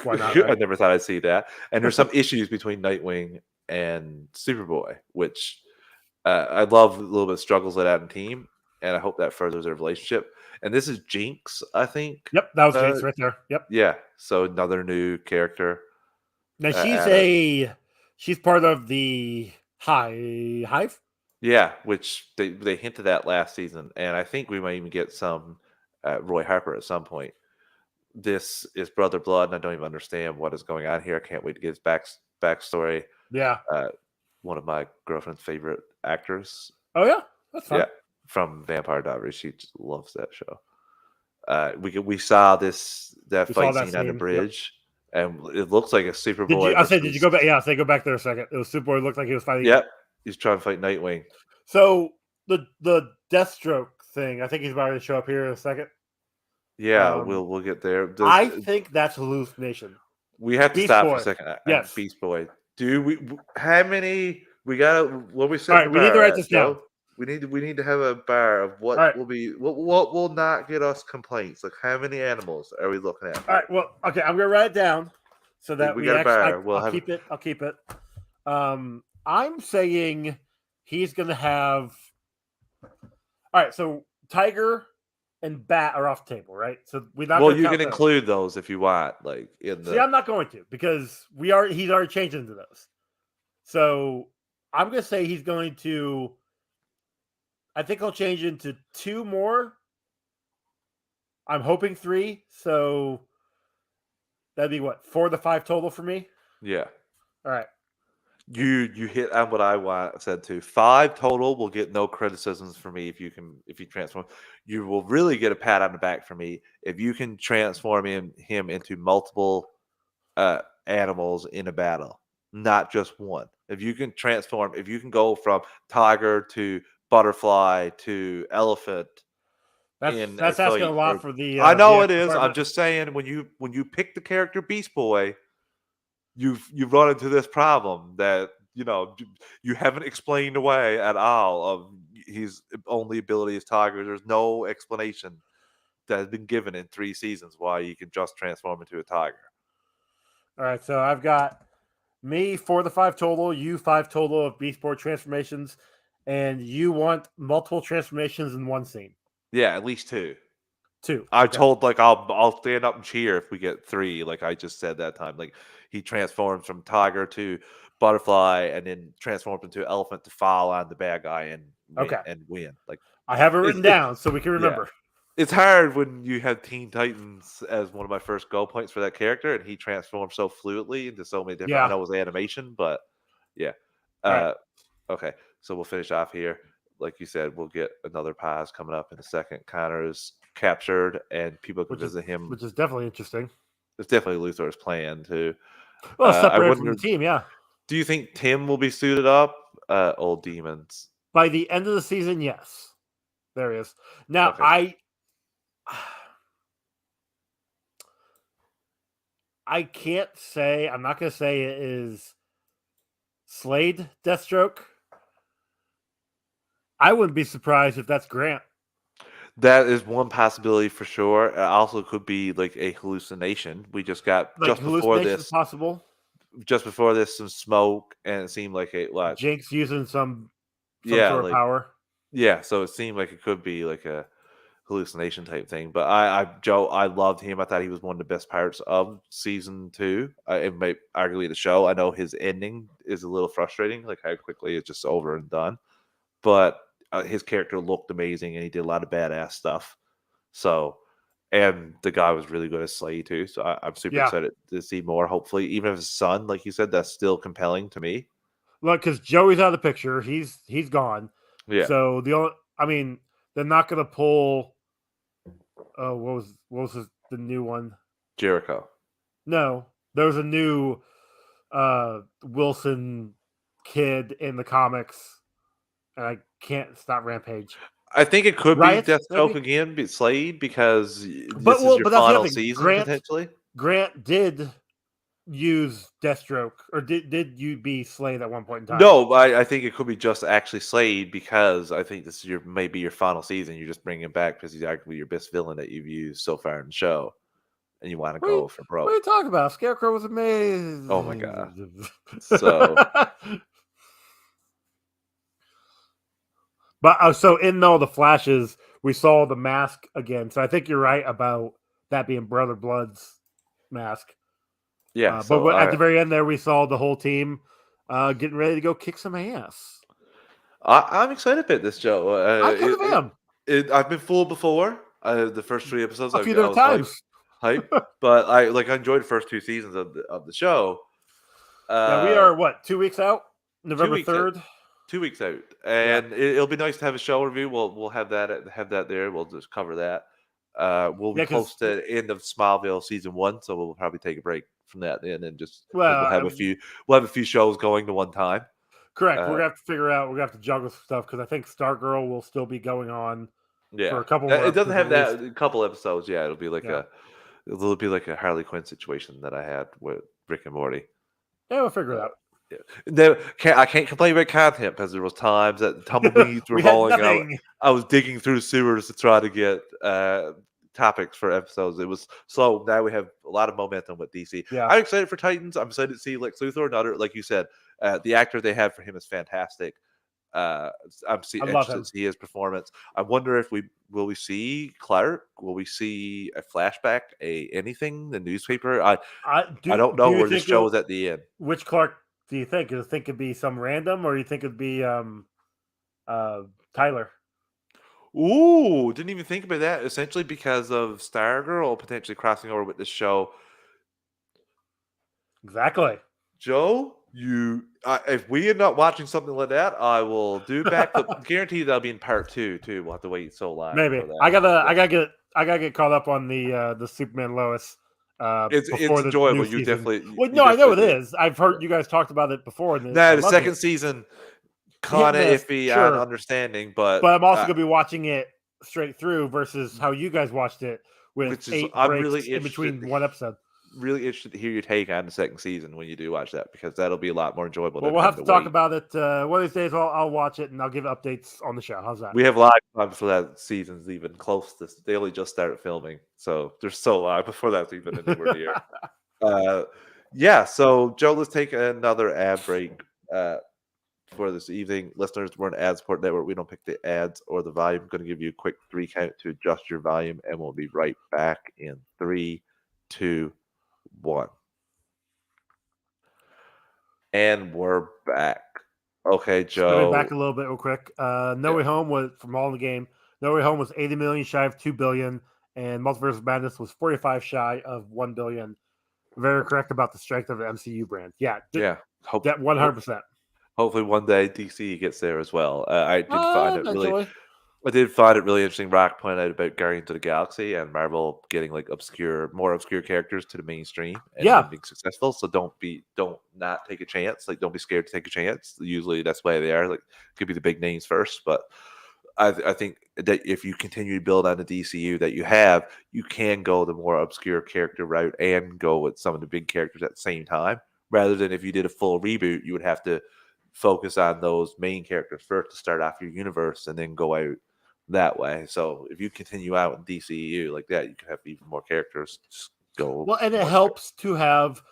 why not? Right? I never thought I'd see that. And there's some issues between Nightwing and Superboy, which I love a little bit of struggles like that in team, and I hope that furthers their relationship. And this is Jinx, I think. Yep, that was Jinx right there. Yep. Yeah, so another new character. Now she's part of the Hive. Yeah, which they hinted at last season, and I think we might even get some Roy Harper at some point. This is Brother Blood, and I don't even understand what is going on here. I can't wait to get his backstory. Yeah, one of my girlfriend's favorite actors. Oh yeah, that's fun. Yeah, from Vampire Diaries, she just loves that show. We saw that fight scene on the bridge. Yep. And it looks like a Superboy. Did you go back? Yeah, go back there a second. It was Superboy. Looked like he was fighting. Yep, he's trying to fight Nightwing. So the Deathstroke thing, I think he's about to show up here in a second. Yeah, we'll get there. I think that's hallucination. We have to stop for a second. Yes, Beast Boy. Do we? How many? We gotta. What we said. All right, we need to write this down. We need to have a bar of what will be what will not get us complaints. Like, how many animals are we looking at? All right. Well, okay. I'm gonna write it down so that we got a bar. I'll keep it. I'm saying he's gonna have. All right. So Tiger and Bat are off the table, right? So we're not. Well, you can include those if you want, like in the. See, I'm not going to because he's already changed into those. So I'm gonna say he's going to. I think I'll change into 2 more. I'm hoping 3. So that'd be 4 to 5 total for me. Yeah. All right. You hit on what I said too. 5 total will get no criticisms for me if you transform. You will really get a pat on the back for me if you can transform him into multiple animals in a battle, not just one. If you can go from tiger to butterfly to elephant in a That's asking a fight, lot or for I the know it X is. I'm department. just saying when you pick the character Beast Boy, you've run into this problem that you haven't explained away at all of his only ability is tiger. There's no explanation that has been given in 3 seasons why you can just transform into a tiger. All right, so I've got me 4 of the 5 total, you 5 total of Beast Boy transformations, and you want multiple transformations in one scene. Yeah, at least 2. 2. I Okay. told I'll stand up and cheer if we get 3, like I just said that time. Like he transforms from tiger to butterfly and then transforms into elephant to fall on the bad guy and Okay. win. Like I have it it's written down so we can yeah. remember. It's hard when you have Teen Titans as one of my first goal points for that character, and he transforms so fluidly into so many different. I Yeah. know it was animation, but yeah. All right. Okay, so we'll finish off here. Like you said, we'll get another pause coming up in a second. Connor's captured, and people can visit him. Which is definitely interesting. It's definitely Luthor's plan too. Well, I separated from wonder. the team, yeah. Do you think Tim will be suited up? Old demons. By the end of the season, yes. There he is. Now, Okay. I can't say, I'm not going to say it is Slade Deathstroke. I wouldn't be surprised if that's Grant. That is one possibility for sure. It also could be like a hallucination. We just got Like hallucination is possible. Just before this, some smoke, and it seemed like Jinx using some yeah, sort of like power. yeah. So it seemed like it could be like a hallucination type thing. But Joe, I loved him. I thought he was one of the best parts of season 2. It may arguably the show. I know his ending is a little frustrating, like how quickly it's just over and done. But his character looked amazing, and he did a lot of badass stuff. So, and the guy was really good at Slay too. So I'm super excited to see more. Hopefully, even if his son, like you said, that's still compelling to me. Look, because Joey's out of the picture, he's gone. Yeah. So they're not going to pull. Oh, what was the new one? Jericho. No, there was a new Wilson kid in the comics, and I can't stop Rampage. I think it could Riot, be Deathstroke again, be Slade, because but this is your that's the final other thing. season potentially. Grant did use Deathstroke, or did you be Slade at one point in time? No, I think it could be just actually Slade, because I think this is maybe your final season. You're just bringing him back because he's arguably your best villain that you've used so far in the show, and you want to go for broke. What are you talking about? Scarecrow was amazing. Oh my god! So, but so in all the flashes, we saw the mask again. So I think you're right about that being Brother Blood's mask. yeah. But at the very end there, we saw the whole team getting ready to go kick some ass. I'm excited about this show. I kind of am. I've been fooled before. The first 3 episodes, A few different times. Hype, but I enjoyed the first 2 seasons of the show. Now we are 2 weeks out, November 3rd. 2 weeks out, and it'll be nice to have a show review. We'll have that there. We'll just cover that. We'll be close to the end of Smallville season 1, so we'll probably take a break from that and then just we'll have a few shows going to one time. Correct. We're gonna have to figure out. We're gonna have to juggle stuff because I think Stargirl will still be going on. Yeah, for a couple more. It doesn't have that a couple episodes. Yeah, it'll be like it'll be like a Harley Quinn situation that I had with Rick and Morty. Yeah, we'll figure it out. Yeah. I can't complain about content because there was times that tumbleweeds were falling out. I was digging through sewers to try to get topics for episodes. It was slow. Now we have a lot of momentum with DC. Yeah. I'm excited for Titans. I'm excited to see Lex Luthor. Another, like you said, the actor they have for him is fantastic. I'm interested to see his performance. I wonder if will we see Clark? Will we see a flashback? Anything? The newspaper? I don't know where the show is at the end. Which Clark do you think? Do you think it'd be some random, or do you think it'd be Tyler? Ooh, didn't even think about that. Essentially because of Stargirl potentially crossing over with the show. Exactly. Joe, If we are not watching something like that, I will do back. But guarantee that'll be in part 2 too. We'll have to wait so long Maybe for that. I gotta get caught up on the Superman Lois It's before the enjoyable. new You season. definitely, Well, you no, I know it definitely do. is. I've heard you guys talked about it before, and I Nah, the loved second it. season Hit kind and of miss, iffy on sure, understanding, but but I'm also gonna be watching it straight through versus how you guys watched it with which is 8 I'm breaks in between one episode. really interested to hear your take on the second season when you do watch that, because that'll be a lot more enjoyable Well, than we'll have having to to talk wait. about it one of these days. I'll watch it and I'll give updates on the show. How's that? We have live time before that season's even close. They only just started filming, so there's so long before that's even anywhere near. Yeah. So Joe, let's take another ad break for this evening. Listeners, we're an ad support network. We don't pick the ads or the volume. I'm going to give you a quick 3 count to adjust your volume, and we'll be right back in 3, 2, 1. And we're back. Okay, Stepping back Joe. a little bit real quick. No Yeah. Way Home was from all in the game. No Way Home was 80 million shy of 2 billion, and Multiverse of Madness was 45 shy of 1 billion. Very correct about the strength of the MCU brand. Yeah, Yeah. that 100%. Hopefully one day DC gets there as well. Eventually. I did find it really interesting. Rock pointed out about Guardians of the Galaxy and Marvel getting like more obscure characters to the mainstream and Yeah. them being successful. So don't not take a chance. Like, don't be scared to take a chance. Usually that's why they are. Like, could be the big names first, but I think that if you continue to build on the DCU that you have, you can go the more obscure character route and go with some of the big characters at the same time. Rather than if you did a full reboot, you would have to focus on those main characters first to start off your universe and then go out that way. So if you continue out in DCU like that, you can have even more characters. Just go Well, and it more helps to have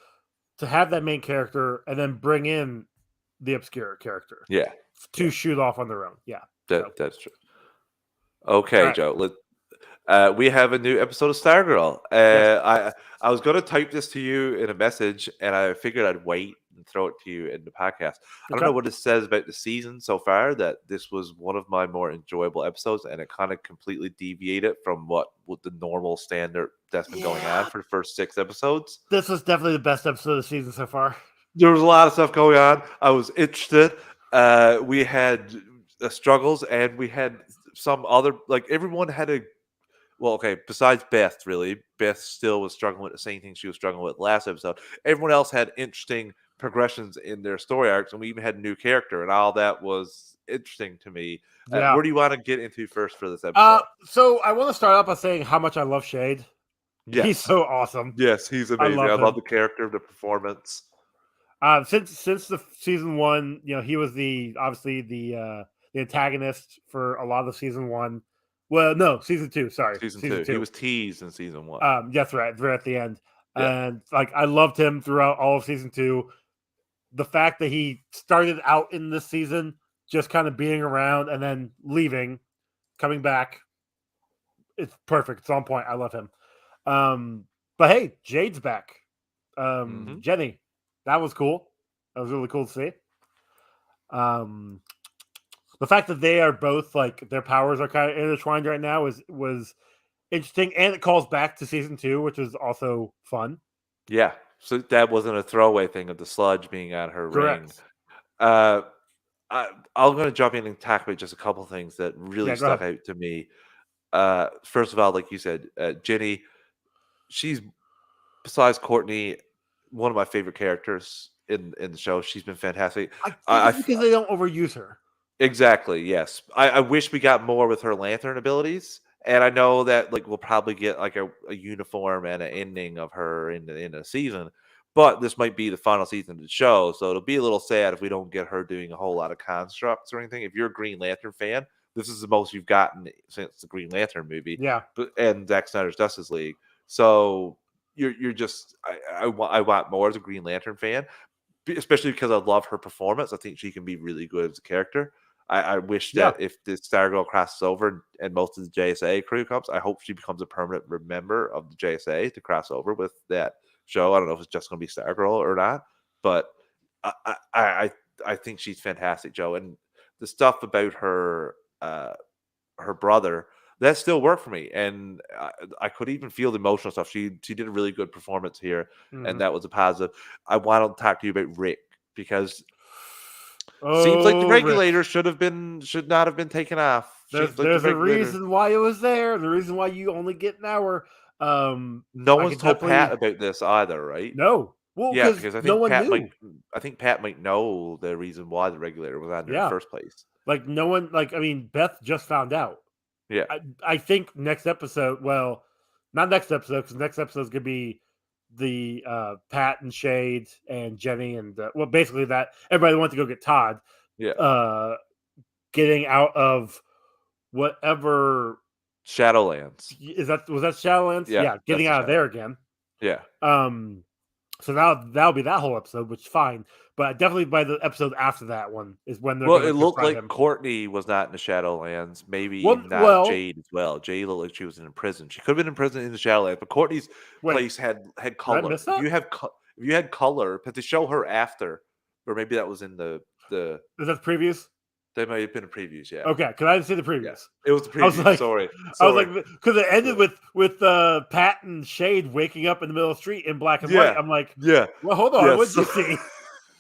that main character and then bring in the obscure character yeah, to shoot off on their own. Yeah. that's true. Okay, Right. Joe. We have a new episode of Stargirl. Yes. I was going to type this to you in a message, and I figured I'd wait and throw it to you in the podcast. I don't know what it says about the season so far, that this was one of my more enjoyable episodes, and it kind of completely deviated from what the normal standard that's been going on for the first 6 episodes. This was definitely the best episode of the season so far. There was a lot of stuff going on. I was interested. We had struggles, and we had some other, like, everyone had a well, okay, besides Beth, really. Beth still was struggling with the same thing she was struggling with last episode. Everyone else had interesting progressions in their story arcs, and we even had a new character, and all that was interesting to me. Yeah. Where do you want to get into first for this episode? So I want to start out by saying how much I love Shade. Yes. He's so awesome. Yes, he's amazing. I love the character, the performance. Since the season 1, he was obviously the antagonist for a lot of season 1. Well, no, season 2. Sorry, Season 2. He was teased in season 1. That's right, right at the end. Yeah. And like, I loved him throughout all of season 2. The fact that he started out in this season just kind of being around and then leaving, coming back, it's perfect. It's on point. I love him. But hey, Jade's back. Jenny, that was cool. That was really cool to see. The fact that they are both, like, their powers are kind of intertwined right now was interesting, and it calls back to season 2, which is also fun. Yeah, so that wasn't a throwaway thing of the sludge being on her ring. I'm going to jump in and talk about just a couple things that really stuck out to me. First of all, like you said, Jenny, she's, besides Courtney, one of my favorite characters in the show. She's been fantastic. I think because they don't overuse her. Exactly. Yes, I wish we got more with her lantern abilities, and I know that, like, we'll probably get like a uniform and an ending of her in a season, but this might be the final season of the show, so it'll be a little sad if we don't get her doing a whole lot of constructs or anything. If you're a Green Lantern fan, this is the most you've gotten since the Green Lantern movie, and Zack Snyder's Justice League. So you're just I want more as a Green Lantern fan, especially because I love her performance. I think she can be really good as a character. I wish that if the Stargirl crosses over and most of the JSA crew comes, I hope she becomes a permanent member of the JSA to cross over with that show. I don't know if it's just going to be Stargirl or not, but I think she's fantastic, Joe. And the stuff about her brother, that still worked for me, and I could even feel the emotional stuff. She did a really good performance here, and that was a positive. I want to talk to you about Rick. because seems like the Rick, regulator should not have been taken off. Seems like the there's a regulator. reason why it was there. The reason why you only get an hour. No I one's could told Pat definitely about this either, right? no. Well, Yeah, because because no one knew. I think Pat might know the reason why the regulator was on there in the Yeah, first place. like no one. Like I mean, Beth just found out. Yeah, I think next episode. Well, not next episode because next episode is gonna be the Pat and Shade and Jenny and well, basically that everybody wants to go get Todd. yeah. Getting out of whatever Shadowlands. was that Shadowlands? Yeah, Yeah, getting that's out of there again. Yeah. So that'll be that whole episode, which is fine. But definitely by the episode after that one is when they're Well, going it to looked confront like him. Courtney was not in the Shadowlands. Maybe Well, not well, Jade as well. Jade looked like she was in prison. She could have been in prison in the Shadowlands, but Courtney's wait, place had did I color. miss that? If you had color, but they show her after, or maybe that was in the Is that the previews? They might have been in previews. Yeah. Okay, because I didn't see the previews. Yeah. It was the previews. I was like, Sorry. I was like, because it ended with Pat and Shade waking up in the middle of the street in black and white. I'm like, yeah. Well, hold on, Yeah, what did you see?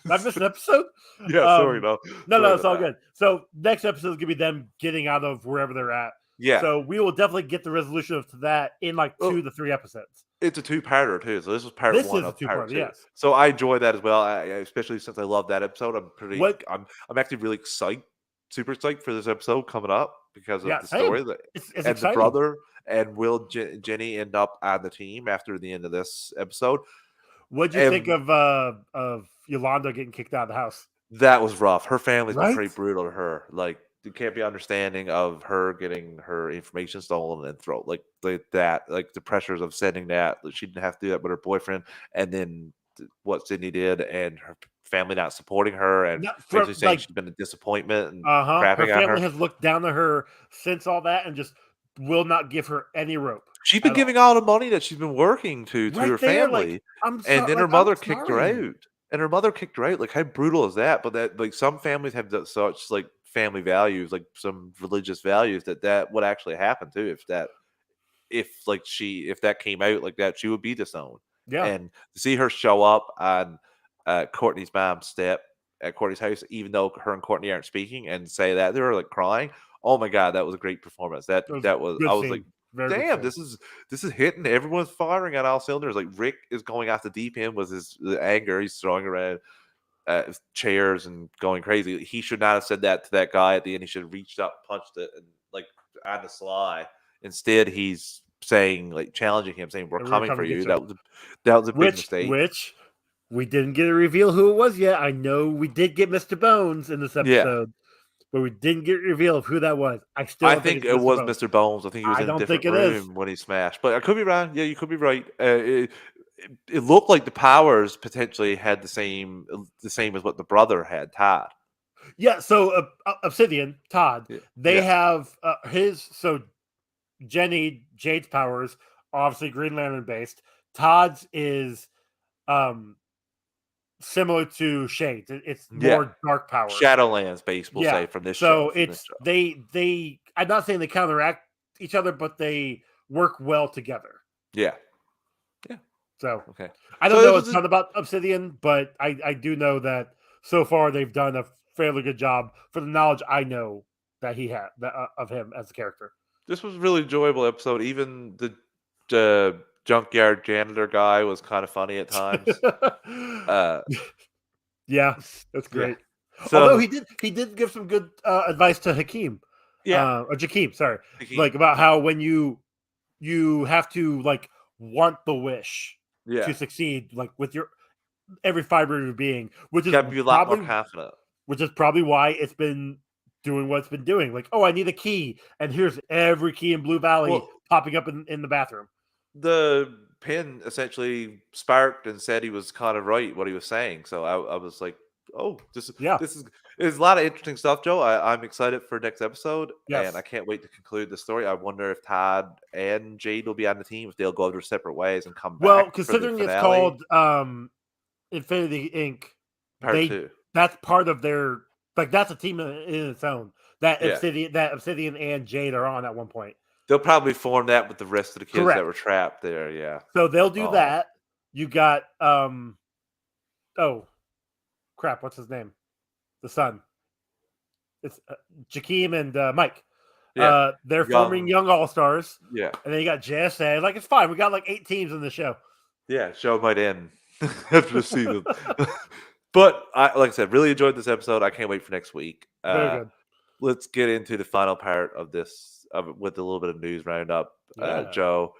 Did I miss an episode? Yeah, sorry, no. No, it's all good. So next episode is gonna be them getting out of wherever they're at. Yeah. So we will definitely get the resolution of that in like 2 to 3 episodes. It's a 2-parter too. So this was part one of part 2. Yes. So I enjoy that as well. Especially since I love that episode. I'm actually really excited, super psyched for this episode coming up because of the story it's and exciting. the brother and will Jenny end up on the team after the end of this episode. What'd you think of Yolanda getting kicked out of the house? That was rough. Her family's been Right? pretty brutal to her. Like, you can't be understanding of her getting her information stolen and thrown like that. Like the pressures of sending that. She didn't have to do that with her boyfriend, and then what Sydney did, and her family not supporting her, and basically saying she's been a disappointment and crapping her on her. family has looked down to her since all that and just will not give her any rope. She's been giving all the money that she's been working to her family, and then her mother kicked her out. And her mother kicked her out. Like, how brutal is that? But that, like, some families have such like family values, like some religious values, that would actually happen too. If that came out like that, she would be disowned. Yeah. And to see her show up on Courtney's mom's step at Courtney's house, even though her and Courtney aren't speaking, and say that they were like crying. Oh my God, that was a great performance. That was I was like, damn, this is hitting. Everyone's firing on all cylinders. Like, Rick is going off the deep end with his anger. He's throwing around chairs and going crazy. He should not have said that to that guy at the end. He should have reached up, punched it, and like on the sly. Instead, he's saying, like, challenging him, saying, "We're coming for you." That was a big mistake. Which we didn't get to reveal who it was yet. I know we did get Mr. Bones in this episode. But we didn't get a reveal of who that was. I think it was Mr. Bones. I think he was in a different room when he smashed. But I could be wrong. Yeah, you could be right. It looked like the powers potentially had the same as what the brother had, Todd. Yeah. So Obsidian, Todd, they have his. So Jade's powers, obviously Green Lantern based. Todd's is similar to Shades. It's more dark power. Shadowlands based, we'll say, from this show. So it's they I'm not saying they counteract each other, but they work well together. Yeah. Yeah. So okay. I don't know a ton about Obsidian, but I do know that so far they've done a fairly good job for the knowledge I know that he had of him as a character. This was a really enjoyable episode. Even the junkyard janitor guy was kind of funny at times. Yeah, that's great. Yeah. So, although he did give some good advice to Hakeem. Yeah. Or Jakeem, sorry. Hakeem. Like about how when you have to like want the wish to succeed, like with your every fiber of your being, which is be a lot more confident. Which is probably why it's been doing what it's been doing. Like, oh, I need a key, and here's every key in Blue Valley popping up in the bathroom. The pin essentially sparked and said he was kind of right what he was saying. So I was like, oh, this is there's a lot of interesting stuff, Joe. I'm excited for next episode, and I can't wait to conclude the story. I wonder if Todd and Jade will be on the team, if they'll go their separate ways and come back. Well, considering it's called Infinity Inc. Part 2. That's part of their that's a team in its own. That Obsidian and Jade are on at one point. They'll probably form that with the rest of the kids that were trapped there, yeah. So they'll do that. You got crap. What's his name? The son. It's Jakeem and Mike. Yeah, They're forming Young All Stars, yeah, and then you got JSA. Like it's fine. We got like 8 teams in the show. yeah. Show might end after the season, but like I said, really enjoyed this episode. I can't wait for next week. Very good. Let's get into the final part of this with a little bit of news roundup. Yeah. Joe,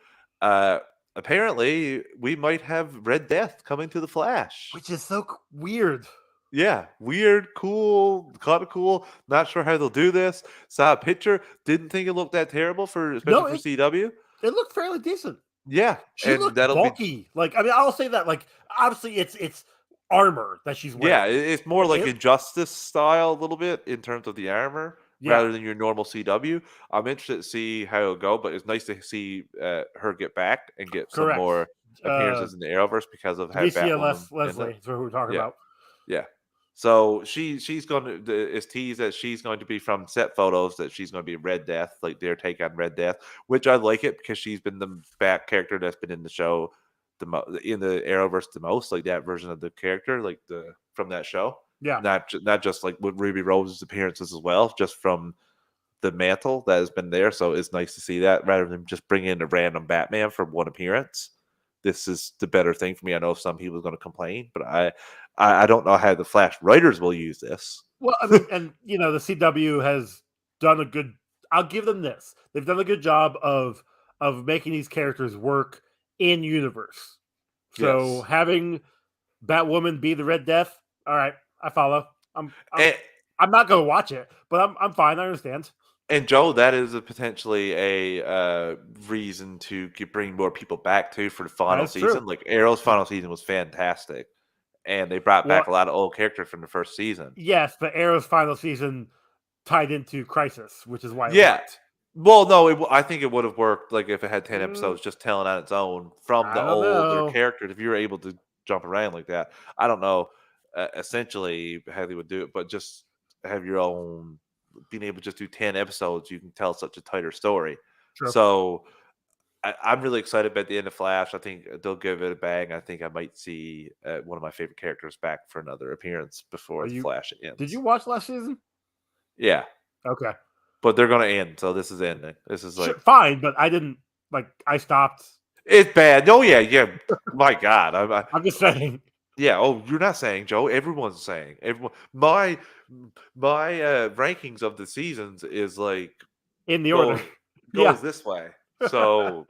apparently we might have Red Death coming to the Flash, Which is so weird. Yeah, weird, cool, kind of cool. Not sure how they'll do this. Saw a picture, didn't think it looked that terrible especially for CW. It looked fairly decent. Yeah, she looked bulky. Like, I mean, I'll say that. Like, obviously, it's armor that she's wearing. Yeah, it's more like Injustice style a little bit in terms of the armor rather than your normal CW. I'm interested to see how it'll go, but it's nice to see her get back and get some more appearances in the Arrowverse because of how Batwoman. Leslie is what we're talking about. Yeah. So she's going to is teased that she's going to be from set photos that she's going to be Red Death, like their take on Red Death, which I like it because she's been the back character that's been in the show in the Arrowverse the most, like that version of the character, like from that show. Yeah, not just like with Ruby Rose's appearances as well, just from the mantle that has been there. So it's nice to see that rather than just bring in a random Batman for one appearance. This is the better thing for me. I know some people are going to complain, but I don't know how the Flash writers will use this. Well, I mean, and the CW has done a good. I'll give them this. They've done a good job of making these characters work in universe. So having Batwoman be the Red Death, all right, I follow. I'm not going to watch it, but I'm fine. I understand. And Joe, that is potentially a reason to bring more people back too for the final season. True. Like Arrow's final season was fantastic, and they brought back a lot of old characters from the first season. Yes, but Arrow's final season tied into Crisis, which is why it worked. Well, no, I think it would have worked like if it had 10 episodes just telling on its own from the older characters. If you were able to jump around like that, I don't know essentially how they would do it, but just have your own. Being able to just do 10 episodes, you can tell such a tighter story. True. So I'm really excited about the end of Flash. I think they'll give it a bang. I think I might see one of my favorite characters back for another appearance before Flash ends. Did you watch last season? Yeah. Okay. But they're going to end, so this is ending. This is like fine, but I didn't I stopped. It's bad. Oh yeah. My God, I'm just saying. Yeah. Oh, you're not saying, Joe. Everyone's saying. Everyone. My rankings of the seasons is like in the order goes this way. So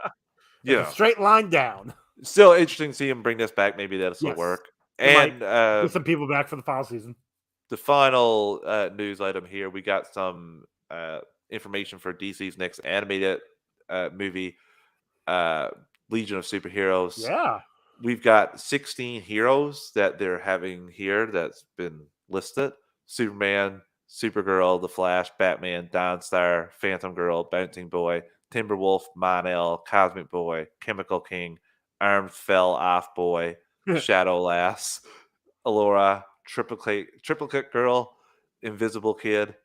a straight line down. Still interesting to see him bring this back. Maybe that'll still work. And get some people back for the final season. The final news item here, we got some information for DC's next animated movie, Legion of Superheroes. Yeah. We've got 16 heroes that they're having here that's been listed. Superman, Supergirl, The Flash, Batman, Dawnstar, Phantom Girl, Bouncing Boy, Timberwolf, Mon-El, Cosmic Boy, Chemical King, Arms Fell Off Boy, Shadow Lass, Allura, Triplicate Girl, Invisible Kid,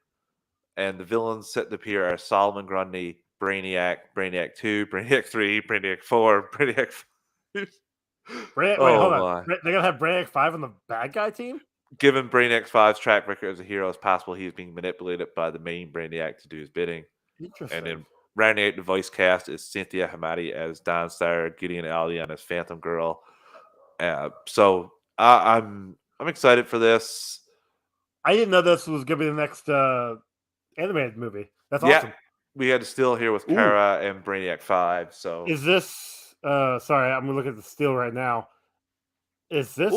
and the villains set to appear are Solomon Grundy, Brainiac, Brainiac 2, Brainiac 3, Brainiac 4, Brainiac 5. Wait, hold on. They're going to have Brainiac 5 on the bad guy team? Given Brainiac 5's track record as a hero, it's possible he is being manipulated by the main Brainiac to do his bidding. Interesting. And then rounding out the voice cast is Cynthia Hamadi as Dawnstar, Gideon Allian as Phantom Girl. So I'm excited for this. I didn't know this was going to be the next animated movie. That's awesome. We had to still here with Kara and Brainiac 5. So is this? Sorry, I'm gonna look at the still right now. Is this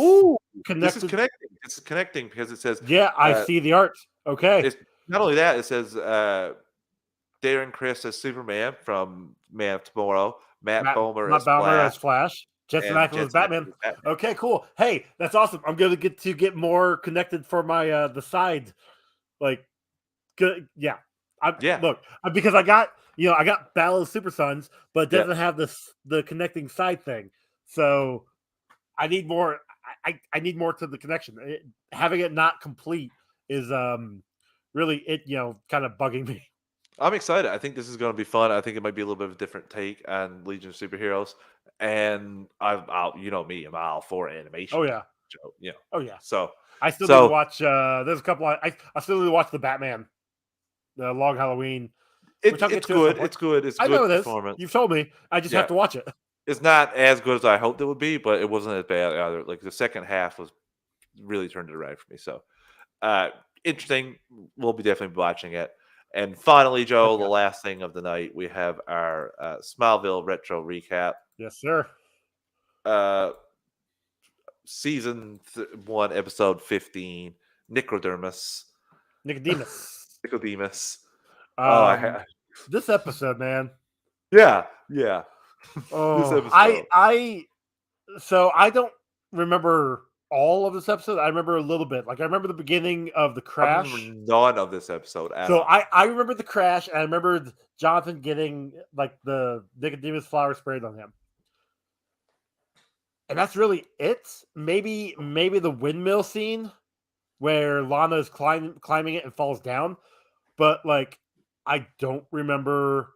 connected? This is connecting. It's connecting because it says. Yeah, I see the art. Okay. It's not only that, it says Darren Criss as Superman from Man of Tomorrow. Matt Bomer as Flash. Jensen Ackles as Batman. Okay, cool. Hey, that's awesome. I'm gonna get more connected for my the side. Like, good. Yeah. Look, because I got Battle of Super Sons, but it doesn't have the connecting side thing. So I need more. I need more to the connection. Having it not complete is really kind of bugging me. I'm excited. I think this is going to be fun. I think it might be a little bit of a different take on Legion of Superheroes. And I'll me, I'm all for animation. Oh yeah. Joe, Oh yeah. So I still need to So watch. There's a couple. I still need to watch the Batman, the Long Halloween, which I'll get it's to at some good. point. It's good. It's a I know good it is. performance. You've told me. I just have Yeah. to watch it. It's not as good as I hoped it would be, but it wasn't as bad either. Like the second half was really turned it around for me. So interesting. We'll be definitely watching it. And finally, Joe, the Okay. last thing of the night, we have our Smallville retro recap. Yes, sir. Season 1, episode 15, Nicodemus. Nicodemus. Nicodemus. This episode, man. Yeah. This Oh, episode. So I don't remember all of this episode. I remember a little bit. Like I remember the beginning of the I crash. remember none of this episode at So all. I remember the crash, and I remember Jonathan getting like the Nicodemus flower sprayed on him. And that's really it. Maybe the windmill scene where Lana is climbing it and falls down, but like I don't remember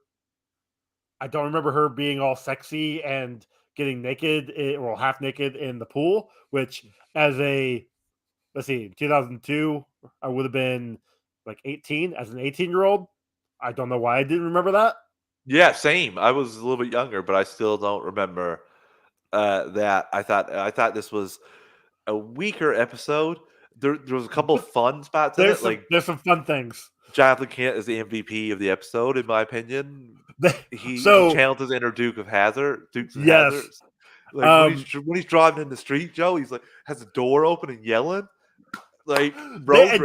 her being all sexy and getting naked or half naked in the pool, which as a 2002 I would have been like 18 as an 18-year-old. I don't know why I didn't remember that. Yeah, same. I was a little bit younger, but I still don't remember that. I thought this was a weaker episode. There was a couple of fun spots in it. There's some fun things. Jonathan Kent is the MVP of the episode, in my opinion. He channeled his inner Dukes of Hazzard. Like when he's driving in the street, Joe, he's like has the door open and yelling. Like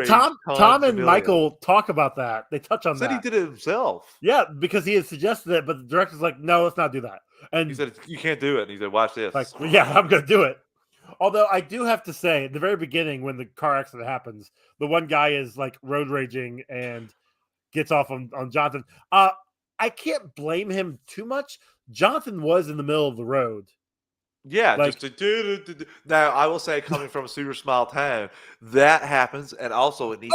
Tom and Michael talk about that. They touch on that. Said he did it himself. Yeah, because he had suggested it, but the director's like, "No, let's not do that." And he said, "You can't do it." And he said, "Watch this." Like, yeah, I'm going to do it. Although I do have to say, at the very beginning, when the car accident happens, the one guy is like road raging and gets off on Jonathan. I can't blame him too much. Jonathan was in the middle of the road. Yeah, like, just to do. Now, I will say, coming from a super small town, that happens, and also it needs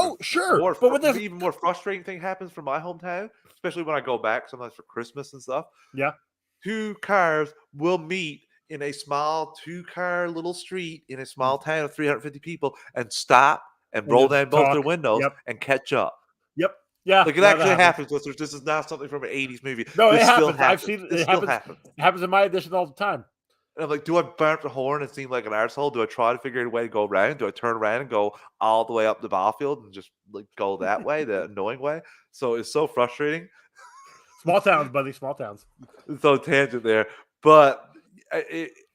even more frustrating thing happens from my hometown, especially when I go back sometimes for Christmas and stuff. Yeah, 2 cars will meet in a small 2-car little street in a small town of 350 people and stop and roll down both their windows and catch up. Yep. Yeah, like it actually happens. This is not something from an 80s movie. No, it happens. I've seen it. It happens in my edition all the time. And I'm like, do I burn up the horn and seem like an arsehole? Do I try to figure out a way to go around? Do I turn around and go all the way up the ball field and just like go that way, the annoying way? So it's so frustrating. Small towns, buddy, small towns. So tangent there, but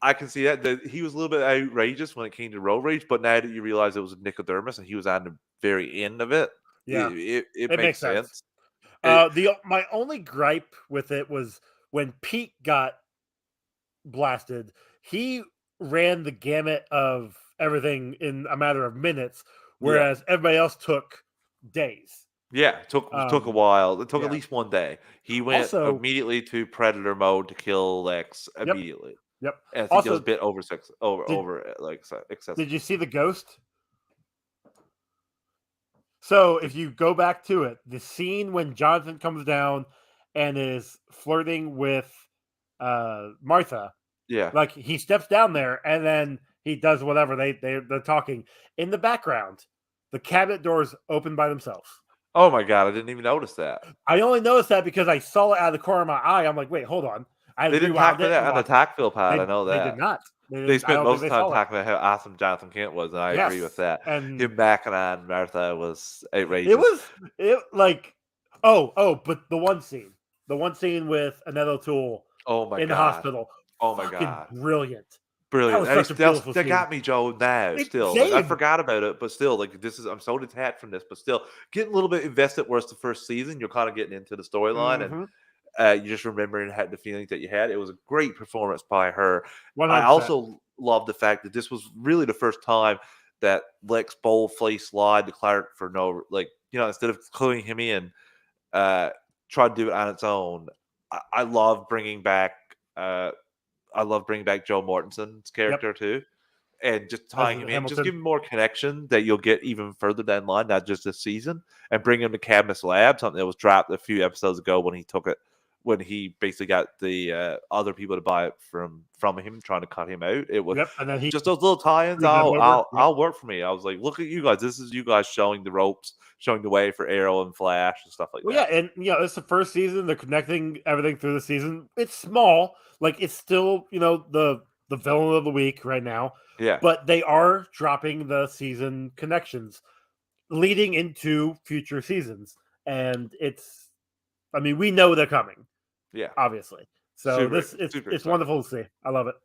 I can see that he was a little bit outrageous when it came to road rage. But now that you realize it was Nicodemus and he was on the very end of it, yeah, it makes sense. My only gripe with it was when Pete got blasted. He ran the gamut of everything in a matter of minutes, whereas everybody else took days. Yeah, it took a while. It took at least one day. He went immediately to Predator mode to kill Lex immediately. Yep. And I think it was a bit excessive. Did you see the ghost? So if you go back to it, the scene when Jonathan comes down and is flirting with Martha. Yeah. Like he steps down there and then he does whatever they're talking. In the background, the cabinet doors open by themselves. Oh my god, I didn't even notice that. I only noticed that because I saw it out of the corner of my eye. I'm like, wait, hold on. They didn't talk about that on the Talkville pod. I know that. They did not. They spent most of the time talking about how awesome Jonathan Kent was, and I agree with that. And him backing on Martha was outrageous. But the one scene with Annette O'Toole in the hospital. Oh my god. Brilliant. That got me, Joe, now. I forgot about it, but still, like I'm so detached from this, but still getting a little bit invested where it's the first season, you're kind of getting into the storyline and you're just remembering the feelings that you had. It was a great performance by her. 100%. I also love the fact that this was really the first time that Lex bold-faced lied to Clark for instead of cluing him in, tried to do it on its own. I love bringing back Joe Mortensen's character too, and just tying him in, just give him more connection that you'll get even further down the line, not just this season, and bring him to Cadmus Lab, something that was dropped a few episodes ago when he took it when he basically got the other people to buy it from him, trying to cut him out. It was and then he just those little tie-ins. screwed them over. Yep. I'll work for me. I was like, look at you guys. This is you guys showing the ropes, showing the way for Arrow and Flash and stuff like Well, that. yeah, and it's the first season. They're connecting everything through the season. It's small, like it's still the villain of the week right now. Yeah, But they are dropping the season connections, leading into future seasons, and we know they're coming. yeah, obviously. So super it's wonderful to see. I love it.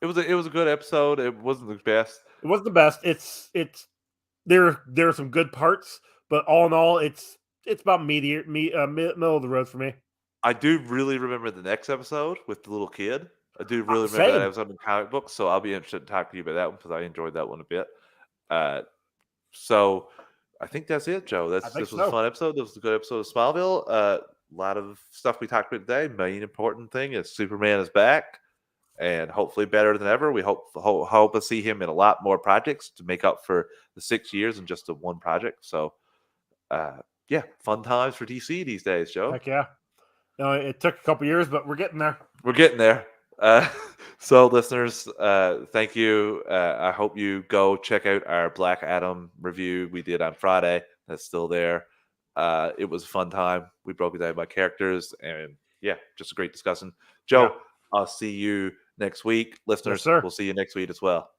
It was a good episode. It wasn't the best. It wasn't the best. There are some good parts, but all in all, it's about middle of the road for me. I do really remember the next episode with the little kid. I do really remember Same. that episode in comic books, so I'll be interested to talk to you about that one because I enjoyed that one a bit. So I think that's it, Joe. This was a fun episode. This was a good episode of Smallville. A lot of stuff we talked about today. Main important thing is Superman is back, and hopefully better than ever. We hope to see him in a lot more projects to make up for the 6 years in just the one project. So, yeah, fun times for DC these days, Joe. Heck yeah. It took a couple years, but we're getting there. We're getting there. So, listeners, thank you. I hope you go check out our Black Adam review we did on Friday. That's still there. It was a fun time. We broke it down by characters, and yeah, just a great discussion. Joe, I'll see you next week. Listeners, Yes, we'll see you next week as well.